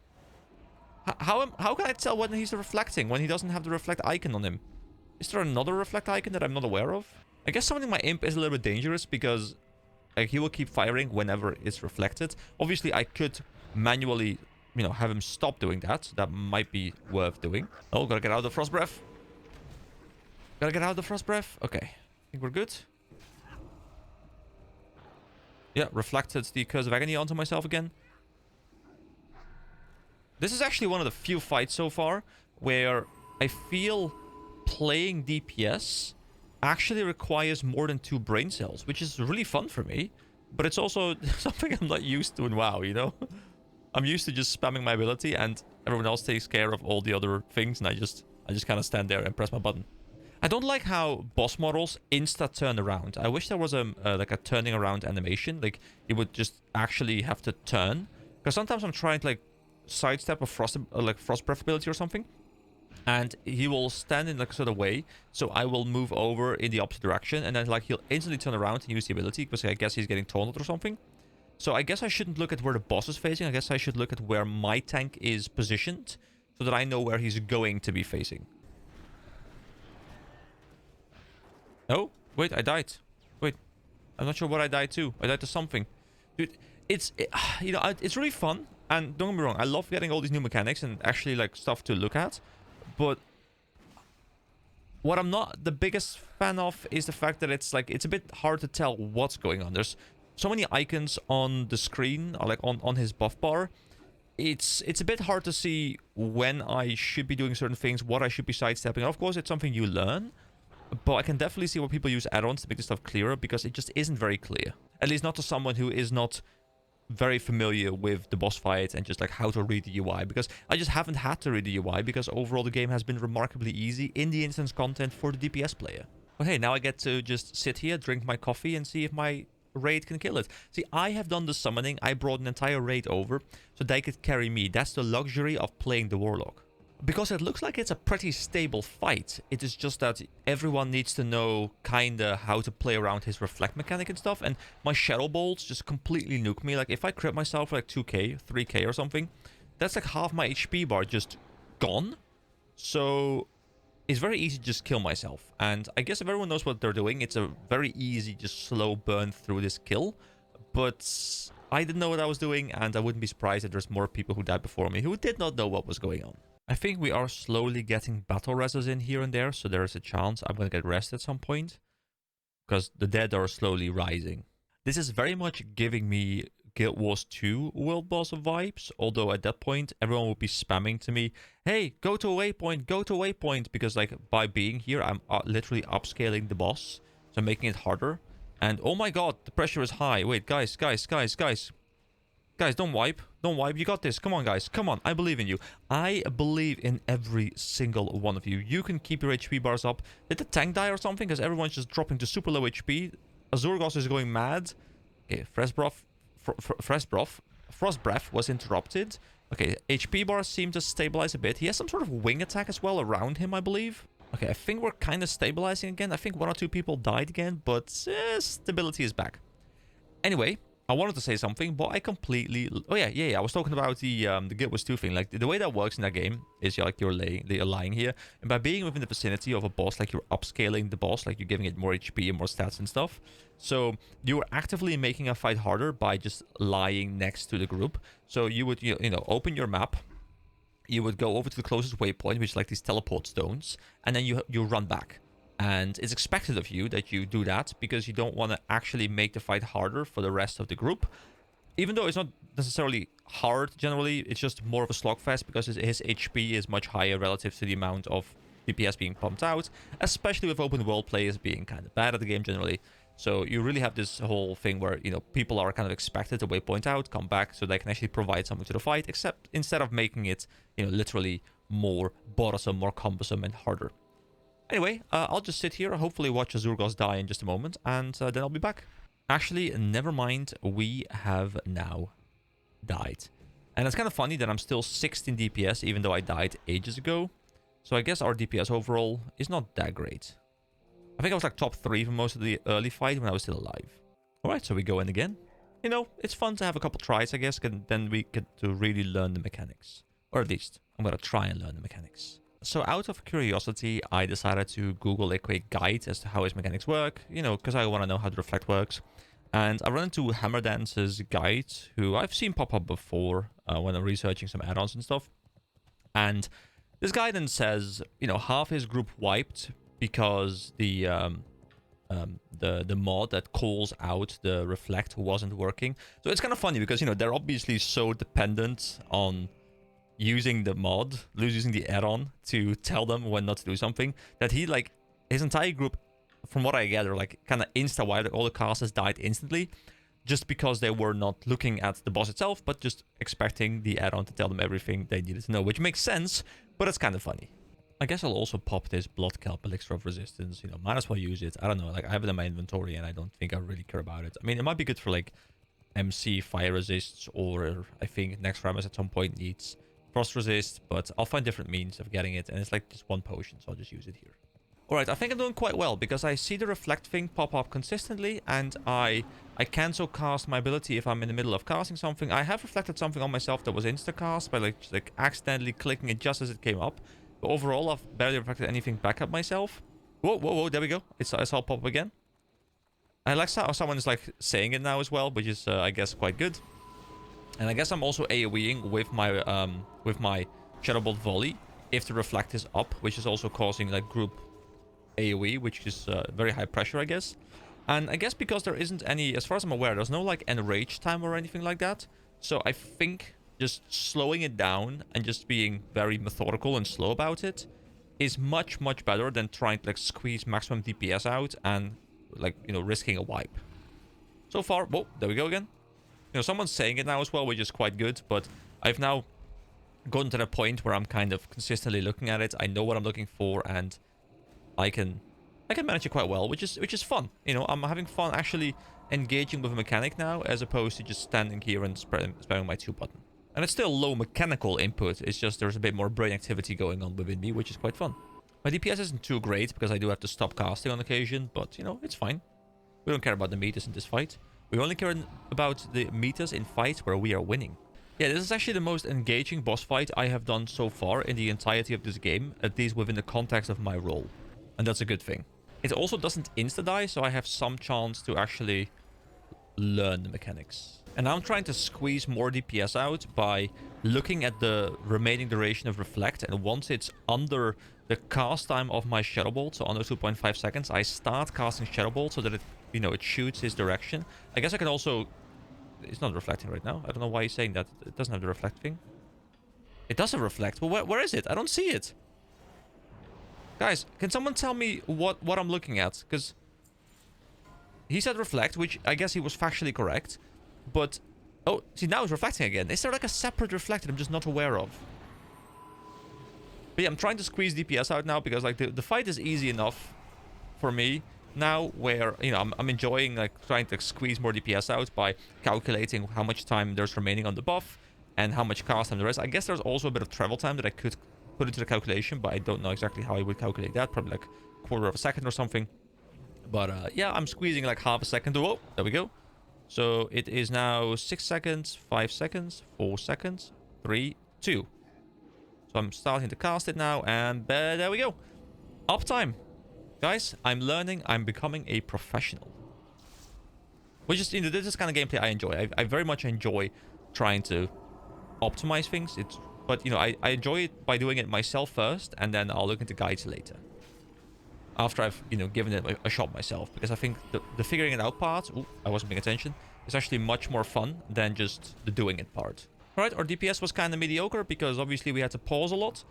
How can I tell when he's reflecting, when he doesn't have the reflect icon on him? Is there another reflect icon that I'm not aware of? I guess summoning my imp is a little bit dangerous because he will keep firing whenever it's reflected. Obviously, I could manually, you know, have him stop doing that. That might be worth doing. Oh, gotta get out of the Frost Breath. Gotta get out of the Frost Breath. Okay, I think we're good. Yeah, reflected the Curse of Agony onto myself again. This is actually one of the few fights so far where I feel playing DPS actually requires more than 2 brain cells, which is really fun for me. But it's also something I'm not used to in WoW, you know? I'm used to just spamming my ability and everyone else takes care of all the other things, and I just kind of stand there and press my button. I don't like how boss models insta turn around. I wish there was like a turning around animation, like it would just actually have to turn. Because sometimes I'm trying to like sidestep a frost breath ability or something, and he will stand in like a sort of way, so I will move over in the opposite direction, and then like he'll instantly turn around and use the ability because I guess he's getting taunted or something. So I guess I shouldn't look at where the boss is facing. I guess I should look at where my tank is positioned so that I know where he's going to be facing. Oh, wait, I died. Wait, I'm not sure what I died to. I died to something. Dude, you know, it's really fun. And don't get me wrong, I love getting all these new mechanics and actually like stuff to look at. But what I'm not the biggest fan of is the fact that it's like, it's a bit hard to tell what's going on. There's so many icons on the screen, or like on his buff bar. It's a bit hard to see when I should be doing certain things, what I should be sidestepping. Of course, it's something you learn. But I can definitely see where people use add-ons to make this stuff clearer, because it just isn't very clear. At least not to someone who is not very familiar with the boss fight and just like how to read the UI. Because I just haven't had to read the UI, because overall the game has been remarkably easy in the instance content for the DPS player. But hey, now I get to just sit here, drink my coffee, and see if my raid can kill it. See, I have done the summoning. I brought an entire raid over so they could carry me. That's the luxury of playing the Warlock. Because it looks like it's a pretty stable fight. It is just that everyone needs to know kinda how to play around his reflect mechanic and stuff. And my Shadow Bolts just completely nuke me. Like if I crit myself for like 2k, 3k or something, that's like half my HP bar just gone. So it's very easy to just kill myself. And I guess if everyone knows what they're doing, it's a very easy, just slow burn through this kill. But I didn't know what I was doing, and I wouldn't be surprised if there's more people who died before me who did not know what was going on. I think we are slowly getting battle reses in here and there, so there is a chance I'm going to get rest at some point, because the dead are slowly rising. This is very much giving me Guild Wars 2 World Boss vibes, although at that point everyone would be spamming to me, hey, go to a waypoint, because like by being here I'm literally upscaling the boss, so making it harder. And oh my god, the pressure is high. Wait, guys, don't wipe. You got this. Come on, guys. Come on. I believe in you. I believe in every single one of you. You can keep your HP bars up. Did the tank die or something? Because everyone's just dropping to super low HP. Azoros is going mad. Okay, Frost Breath was interrupted. Okay, HP bars seem to stabilize a bit. He has some sort of wing attack as well around him, I believe. Okay, I think we're kind of stabilizing again. I think 1 or 2 people died again, but stability is back. Anyway, I wanted to say something, but I completely... Oh, yeah. I was talking about the Guild Wars 2 thing. Like, the way that works in that game is you're lying here. And by being within the vicinity of a boss, like, you're upscaling the boss. Like, you're giving it more HP and more stats and stuff. So, you're actively making a fight harder by just lying next to the group. So, you would, you know, open your map. You would go over to the closest waypoint, which is like these teleport stones. And then you run back. And it's expected of you that you do that because you don't want to actually make the fight harder for the rest of the group. Even though it's not necessarily hard generally, it's just more of a slogfest because his HP is much higher relative to the amount of DPS being pumped out, especially with open world players being kind of bad at the game generally. So you really have this whole thing where, you know, people are kind of expected to waypoint out, come back, so they can actually provide something to the fight, except instead of making it, you know, literally more bothersome, more cumbersome, and harder. Anyway, I'll just sit here, hopefully watch Azoros die in just a moment, and then I'll be back. Actually, never mind, we have now died. And it's kind of funny that I'm still 16 DPS, even though I died ages ago. So I guess our DPS overall is not that great. I think I was like top 3 for most of the early fight when I was still alive. Alright, so we go in again. You know, it's fun to have a couple tries, I guess, and then we get to really learn the mechanics. Or at least, I'm gonna try and learn the mechanics. So out of curiosity, I decided to Google a quick guide as to how his mechanics work, you know, because I want to know how the reflect works. And I ran into Hammerdance's guide, who I've seen pop up before when I'm researching some add-ons and stuff. And this guidance says, you know, half his group wiped because the mod that calls out the reflect wasn't working. So it's kind of funny because, you know, they're obviously so dependent on using the mod, using the add-on to tell them when not to do something, that he, like, his entire group, from what I gather, like, kind of insta-wiped, like, all the casters died instantly, just because they were not looking at the boss itself, but just expecting the add-on to tell them everything they needed to know, which makes sense, but it's kind of funny. I guess I'll also pop this Blood Kelp Elixir of Resistance, you know, might as well use it. I don't know, like, I have it in my inventory, and I don't think I really care about it. I mean, it might be good for, like, MC fire resists, or I think next Rammus at some point needs frost resist, but I'll find different means of getting it, and it's like just one potion, so I'll just use it here. Alright, I think I'm doing quite well, because I see the reflect thing pop up consistently, and I cancel cast my ability if I'm in the middle of casting something. I have reflected something on myself that was insta-cast by like accidentally clicking it just as it came up, but overall I've barely reflected anything back at myself. Whoa, whoa, whoa, there we go. I saw it pop up again. I like how someone is like saying it now as well, which is I guess quite good. And I guess I'm also AoEing with my Shadow Bolt volley if the reflect is up, which is also causing like group AoE, which is very high pressure, I guess. And I guess because there isn't any, as far as I'm aware, there's no like enrage time or anything like that. So I think just slowing it down and just being very methodical and slow about it is much, much better than trying to like squeeze maximum DPS out and like, you know, risking a wipe. So far, whoa, there we go again. You know, someone's saying it now as well, which is quite good, but I've now gotten to the point where I'm kind of consistently looking at it. I know what I'm looking for, and I can manage it quite well, which is fun. You know, I'm having fun actually engaging with a mechanic now, as opposed to just standing here and spamming my 2 button. And it's still low mechanical input, it's just there's a bit more brain activity going on within me, which is quite fun. My DPS isn't too great, because I do have to stop casting on occasion, but, you know, it's fine. We don't care about the meters in this fight. We only care about the meters in fights where we are winning. Yeah, this is actually the most engaging boss fight I have done so far in the entirety of this game, at least within the context of my role. And that's a good thing. It also doesn't insta-die, so I have some chance to actually learn the mechanics. And now I'm trying to squeeze more DPS out by looking at the remaining duration of Reflect, and once it's under the cast time of my Shadow Bolt, so under 2.5 seconds, I start casting Shadow Bolt so that it, you know, it shoots his direction. I guess I can also... It's not reflecting right now. I don't know why he's saying that. It doesn't have the reflect thing. It does have reflect. Well, where is it? I don't see it. Guys, can someone tell me what I'm looking at? Because he said reflect, which I guess he was factually correct. But... Oh, see, now it's reflecting again. Is there like a separate reflect that I'm just not aware of? But yeah, I'm trying to squeeze DPS out now, because like the fight is easy enough for me now, where, you know, I'm enjoying like trying to squeeze more DPS out by calculating how much time there's remaining on the buff and how much cast time there is. I guess there's also a bit of travel time that I could put into the calculation, but I don't know exactly how I would calculate that. Probably like a quarter of a second or something. But yeah, I'm squeezing like half a second. Oh, there we go. So it is now 6 seconds, 5 seconds, 4 seconds, 3, 2. So I'm starting to cast it now, and there we go. Uptime. Guys, I'm learning. I'm becoming a professional. Which is, you know, this is kind of gameplay I enjoy. I very much enjoy trying to optimize things. But, you know, I enjoy it by doing it myself first, and then I'll look into guides later. After I've, you know, given it a shot myself. Because I think the figuring it out part, ooh, I wasn't paying attention, is actually much more fun than just the doing it part. Alright, our DPS was kind of mediocre, because obviously we had to pause a lot.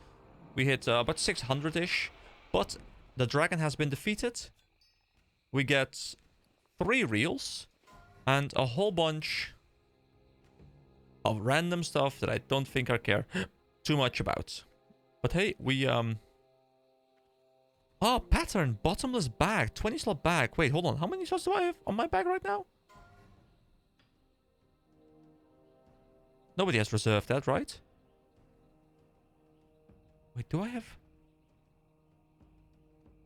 We hit about 600-ish, but the dragon has been defeated. We get 3 reels and a whole bunch of random stuff that I don't think I care too much about. But hey, we oh, pattern, bottomless bag, 20 slot bag. Wait, hold on, how many slots do I have on my bag right now? Nobody has reserved that, right? Wait, do I have...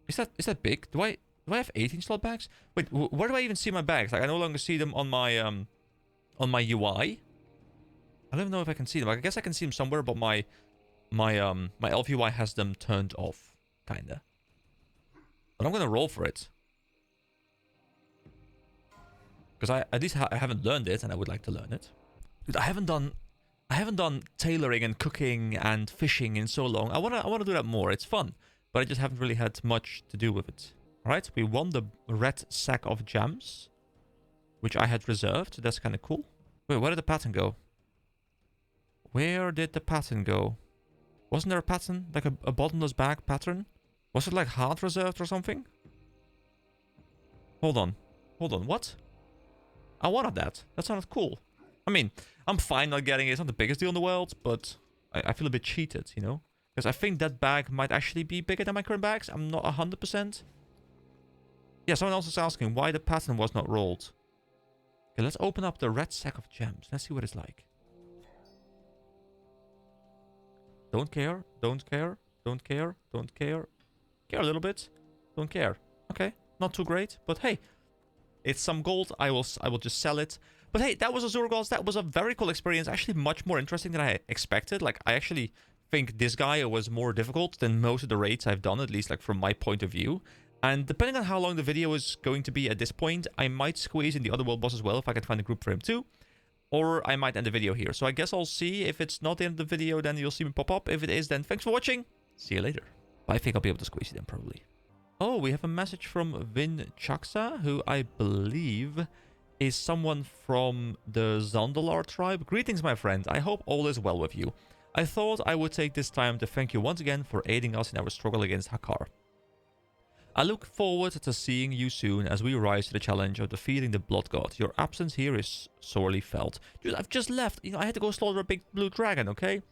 Is that big? Do I have 18 slot bags? Wait, where do I even see my bags? Like, I no longer see them on my UI. I don't even know if I can see them. I guess I can see them somewhere, but my elf UI has them turned off, kinda. But I'm gonna roll for it, because at least I haven't learned it, and I would like to learn it. Dude, I haven't done tailoring and cooking and fishing in so long. I wanna do that more. It's fun. But I just haven't really had much to do with it. Alright, we won the red sack of gems, which I had reserved, so that's kind of cool. Wait, where did the pattern go? Where did the pattern go? Wasn't there a pattern? Like a bottomless bag pattern? Was it like hard reserved or something? Hold on. Hold on, what? I wanted that. That sounded cool. I mean, I'm fine not getting it. It's not the biggest deal in the world, but I feel a bit cheated, you know? Because I think that bag might actually be bigger than my current bags. I'm not 100%. Yeah, someone else is asking why the pattern was not rolled. Okay, let's open up the red sack of gems. Let's see what it's like. Don't care, don't care, don't care, don't care. Care a little bit. Don't care. Okay, not too great, but hey, it's some gold. I will just sell it. But hey, that was Azoros. That was a very cool experience. Actually, much more interesting than I expected. Like, I actually think this guy was more difficult than most of the raids I've done, at least like from my point of view. And depending on how long the video is going to be at this point, I might squeeze in the other world boss as well if I can find a group for him too. Or I might end the video here. So I guess I'll see. If it's not the end of the video, then you'll see me pop up. If it is, then thanks for watching. See you later. But I think I'll be able to squeeze it in probably. Oh, we have a message from Chaksa, who I believe is someone from the Zandalar tribe. Greetings, my friend. I hope all is well with you. I thought I would take this time to thank you once again for aiding us in our struggle against Hakar. I look forward to seeing you soon as we rise to the challenge of defeating the Blood God. Your absence here is sorely felt. Dude, I've just left. You know, I had to go slaughter a big blue dragon, okay?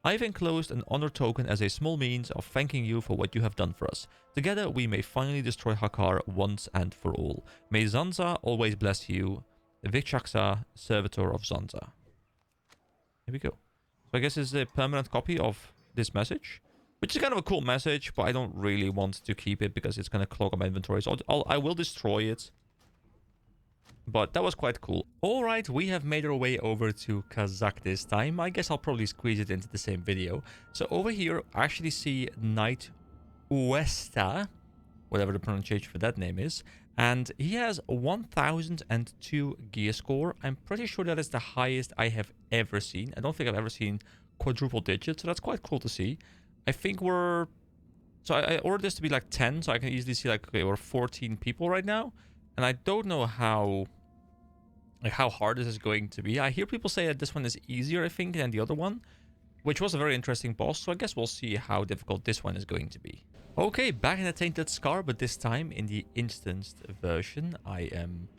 I've enclosed an honor token as a small means of thanking you for what you have done for us. Together, we may finally destroy Hakar once and for all. May Zanza always bless you. Vikchaksa, servitor of Zanza. Here we go. So I guess it's a permanent copy of this message, which is kind of a cool message, but I don't really want to keep it because it's going to clog up my inventory. So I will destroy it. But that was quite cool. Alright, we have made our way over to Kazzak this time. I guess I'll probably squeeze it into the same video. So over here, I actually see Knight Uesta, whatever the pronunciation for that name is. And he has 1002 gear score. I'm pretty sure that is the highest I have ever seen. I don't think I've ever seen quadruple digits, so that's quite cool to see. I think we're... So I ordered this to be like 10, so I can easily see like, okay, we're 14 people right now. And I don't know how hard this is going to be. I hear people say that this one is easier, I think, than the other one, which was a very interesting boss. So I guess we'll see how difficult this one is going to be. Okay, back in the Tainted Scar, but this time in the instanced version. I am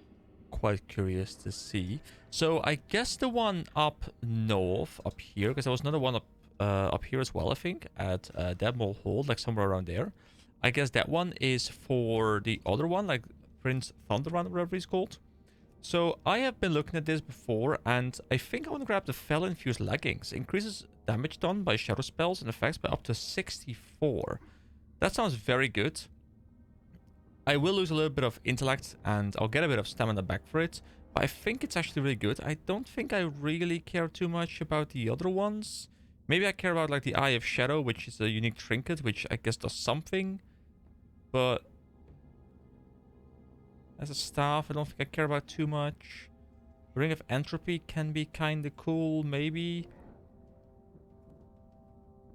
quite curious to see. So I guess the one up north, up here, because there was another one up here as well, I think, at Deadmole Hold, like somewhere around there. I guess that one is for the other one, like Prince Thunderrun, whatever he's called. So I have been looking at this before, and I think I want to grab the Fel-infused leggings. Increases damage done by shadow spells and effects by up to 64. That sounds very good. I will lose a little bit of intellect, and I'll get a bit of stamina back for it. But I think it's actually really good. I don't think I really care too much about the other ones. Maybe I care about like the Eye of Shadow, which is a unique trinket, which I guess does something. But as a staff, I don't think I care about too much. Ring of Entropy can be kind of cool, maybe.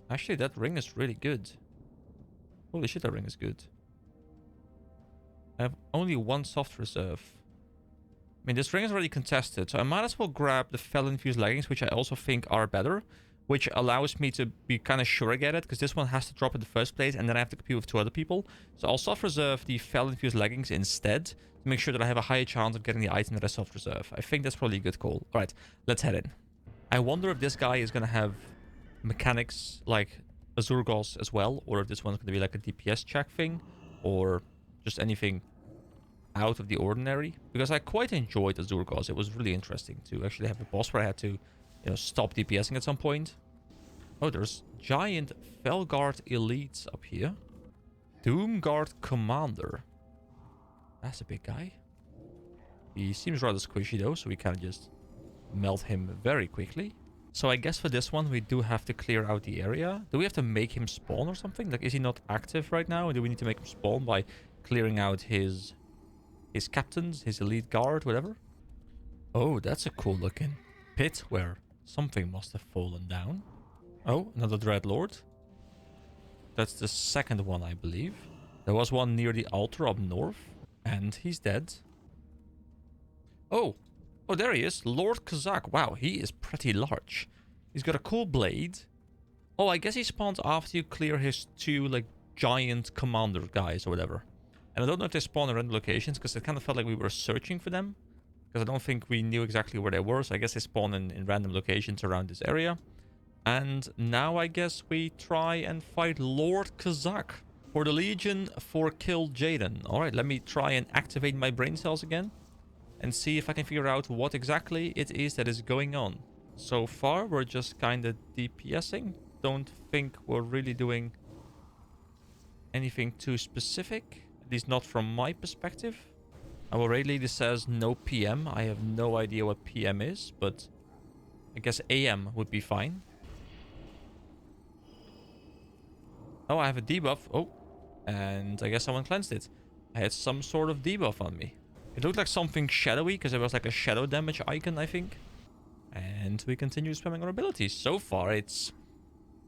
Actually, that ring is really good. Holy shit, that ring is good. I have only one soft reserve. I mean, this ring is already contested, so I might as well grab the Fel-infused leggings, which I also think are better, which allows me to be kind of sure I get it, because this one has to drop in the first place, and then I have to compete with 2 other people. So I'll soft reserve the Fel-infused leggings instead, to make sure that I have a higher chance of getting the item that I soft reserve. I think that's probably a good call. Alright, let's head in. I wonder if this guy is going to have mechanics like Azoros as well, or if this one's going to be like a DPS check thing, or just anything out of the ordinary, because I quite enjoyed Azoros. It was really interesting to actually have a boss where I had to, you know, stop DPSing at some point. Oh, there's giant Felguard elites up here. Doomguard Commander. That's a big guy. He seems rather squishy though, so we can just melt him very quickly. So I guess for this one we do have to clear out the area. Do we have to make him spawn or something? Like, is he not active right now? Do we need to make him spawn by clearing out his captains, his elite guard, whatever? Oh, that's a cool looking pit where something must have fallen down. Oh, another Dreadlord. That's the second one, I believe. There was one near the altar up north, and he's dead. Oh, there he is, Lord Kazzak. Wow, he is pretty large. He's got a cool blade. Oh, I guess he spawns after you clear his 2, like, giant commander guys or whatever. And I don't know if they spawn in random locations, because it kind of felt like we were searching for them. Because I don't think we knew exactly where they were, so I guess they spawn in random locations around this area. And now I guess we try and fight Lord Kazzak for the Legion for Kill Jaden. Alright, let me try and activate my brain cells again. And see if I can figure out what exactly it is that is going on. So far, we're just kind of DPSing. Don't think we're really doing anything too specific. At least not from my perspective. Our raid leader says no PM. I have no idea what PM is, but I guess AM would be fine. Oh, I have a debuff. Oh, and I guess someone cleansed it. I had some sort of debuff on me. It looked like something shadowy, because it was like a shadow damage icon, I think. And we continue spamming our abilities. So far, it's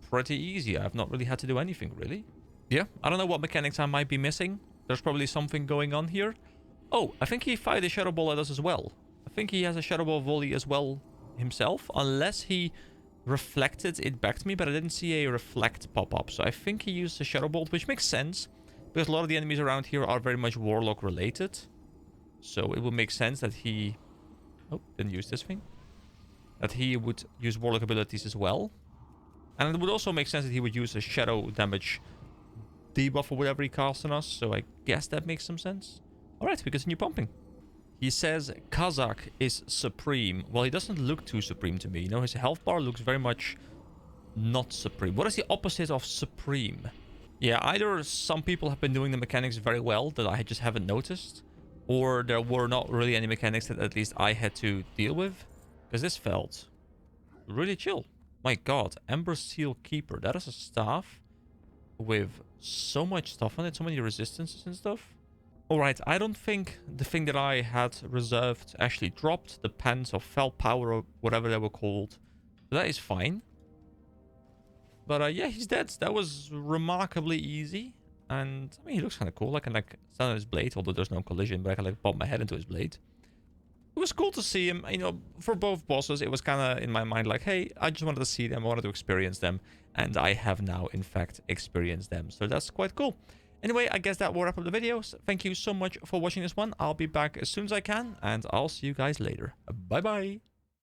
pretty easy. I've not really had to do anything, really. Yeah, I don't know what mechanics I might be missing. There's probably something going on here. Oh, I think he fired a Shadow Ball at us as well. I think he has a Shadow Ball volley as well himself. Unless he reflected it back to me, but I didn't see a reflect pop up. So I think he used a Shadow Bolt, which makes sense. Because a lot of the enemies around here are very much Warlock related. So it would make sense that he... Oh, didn't use this thing. That he would use Warlock abilities as well. And it would also make sense that he would use a Shadow damage debuff or whatever he casts on us. So I guess that makes some sense. Alright, we continue pumping. He says Kazzak is supreme. Well, he doesn't look too supreme to me. You know, his health bar looks very much not supreme. What is the opposite of supreme? Yeah, either some people have been doing the mechanics very well that I just haven't noticed, or there were not really any mechanics that at least I had to deal with, because this felt really chill. My god, Ember Seal Keeper. That is a staff with so much stuff on it, so many resistances and stuff. Alright, I don't think the thing that I had reserved actually dropped. The Pants of Fell Power or whatever they were called. So that is fine. But yeah, he's dead. That was remarkably easy. And I mean, he looks kind of cool. I can like stand on his blade, although there's no collision, but I can like pop my head into his blade. It was cool to see him. You know, for both bosses, it was kind of in my mind like, hey, I just wanted to see them. I wanted to experience them. And I have now, in fact, experienced them. So that's quite cool. Anyway, I guess that will wrap up the videos. Thank you so much for watching this one. I'll be back as soon as I can, and I'll see you guys later. Bye-bye.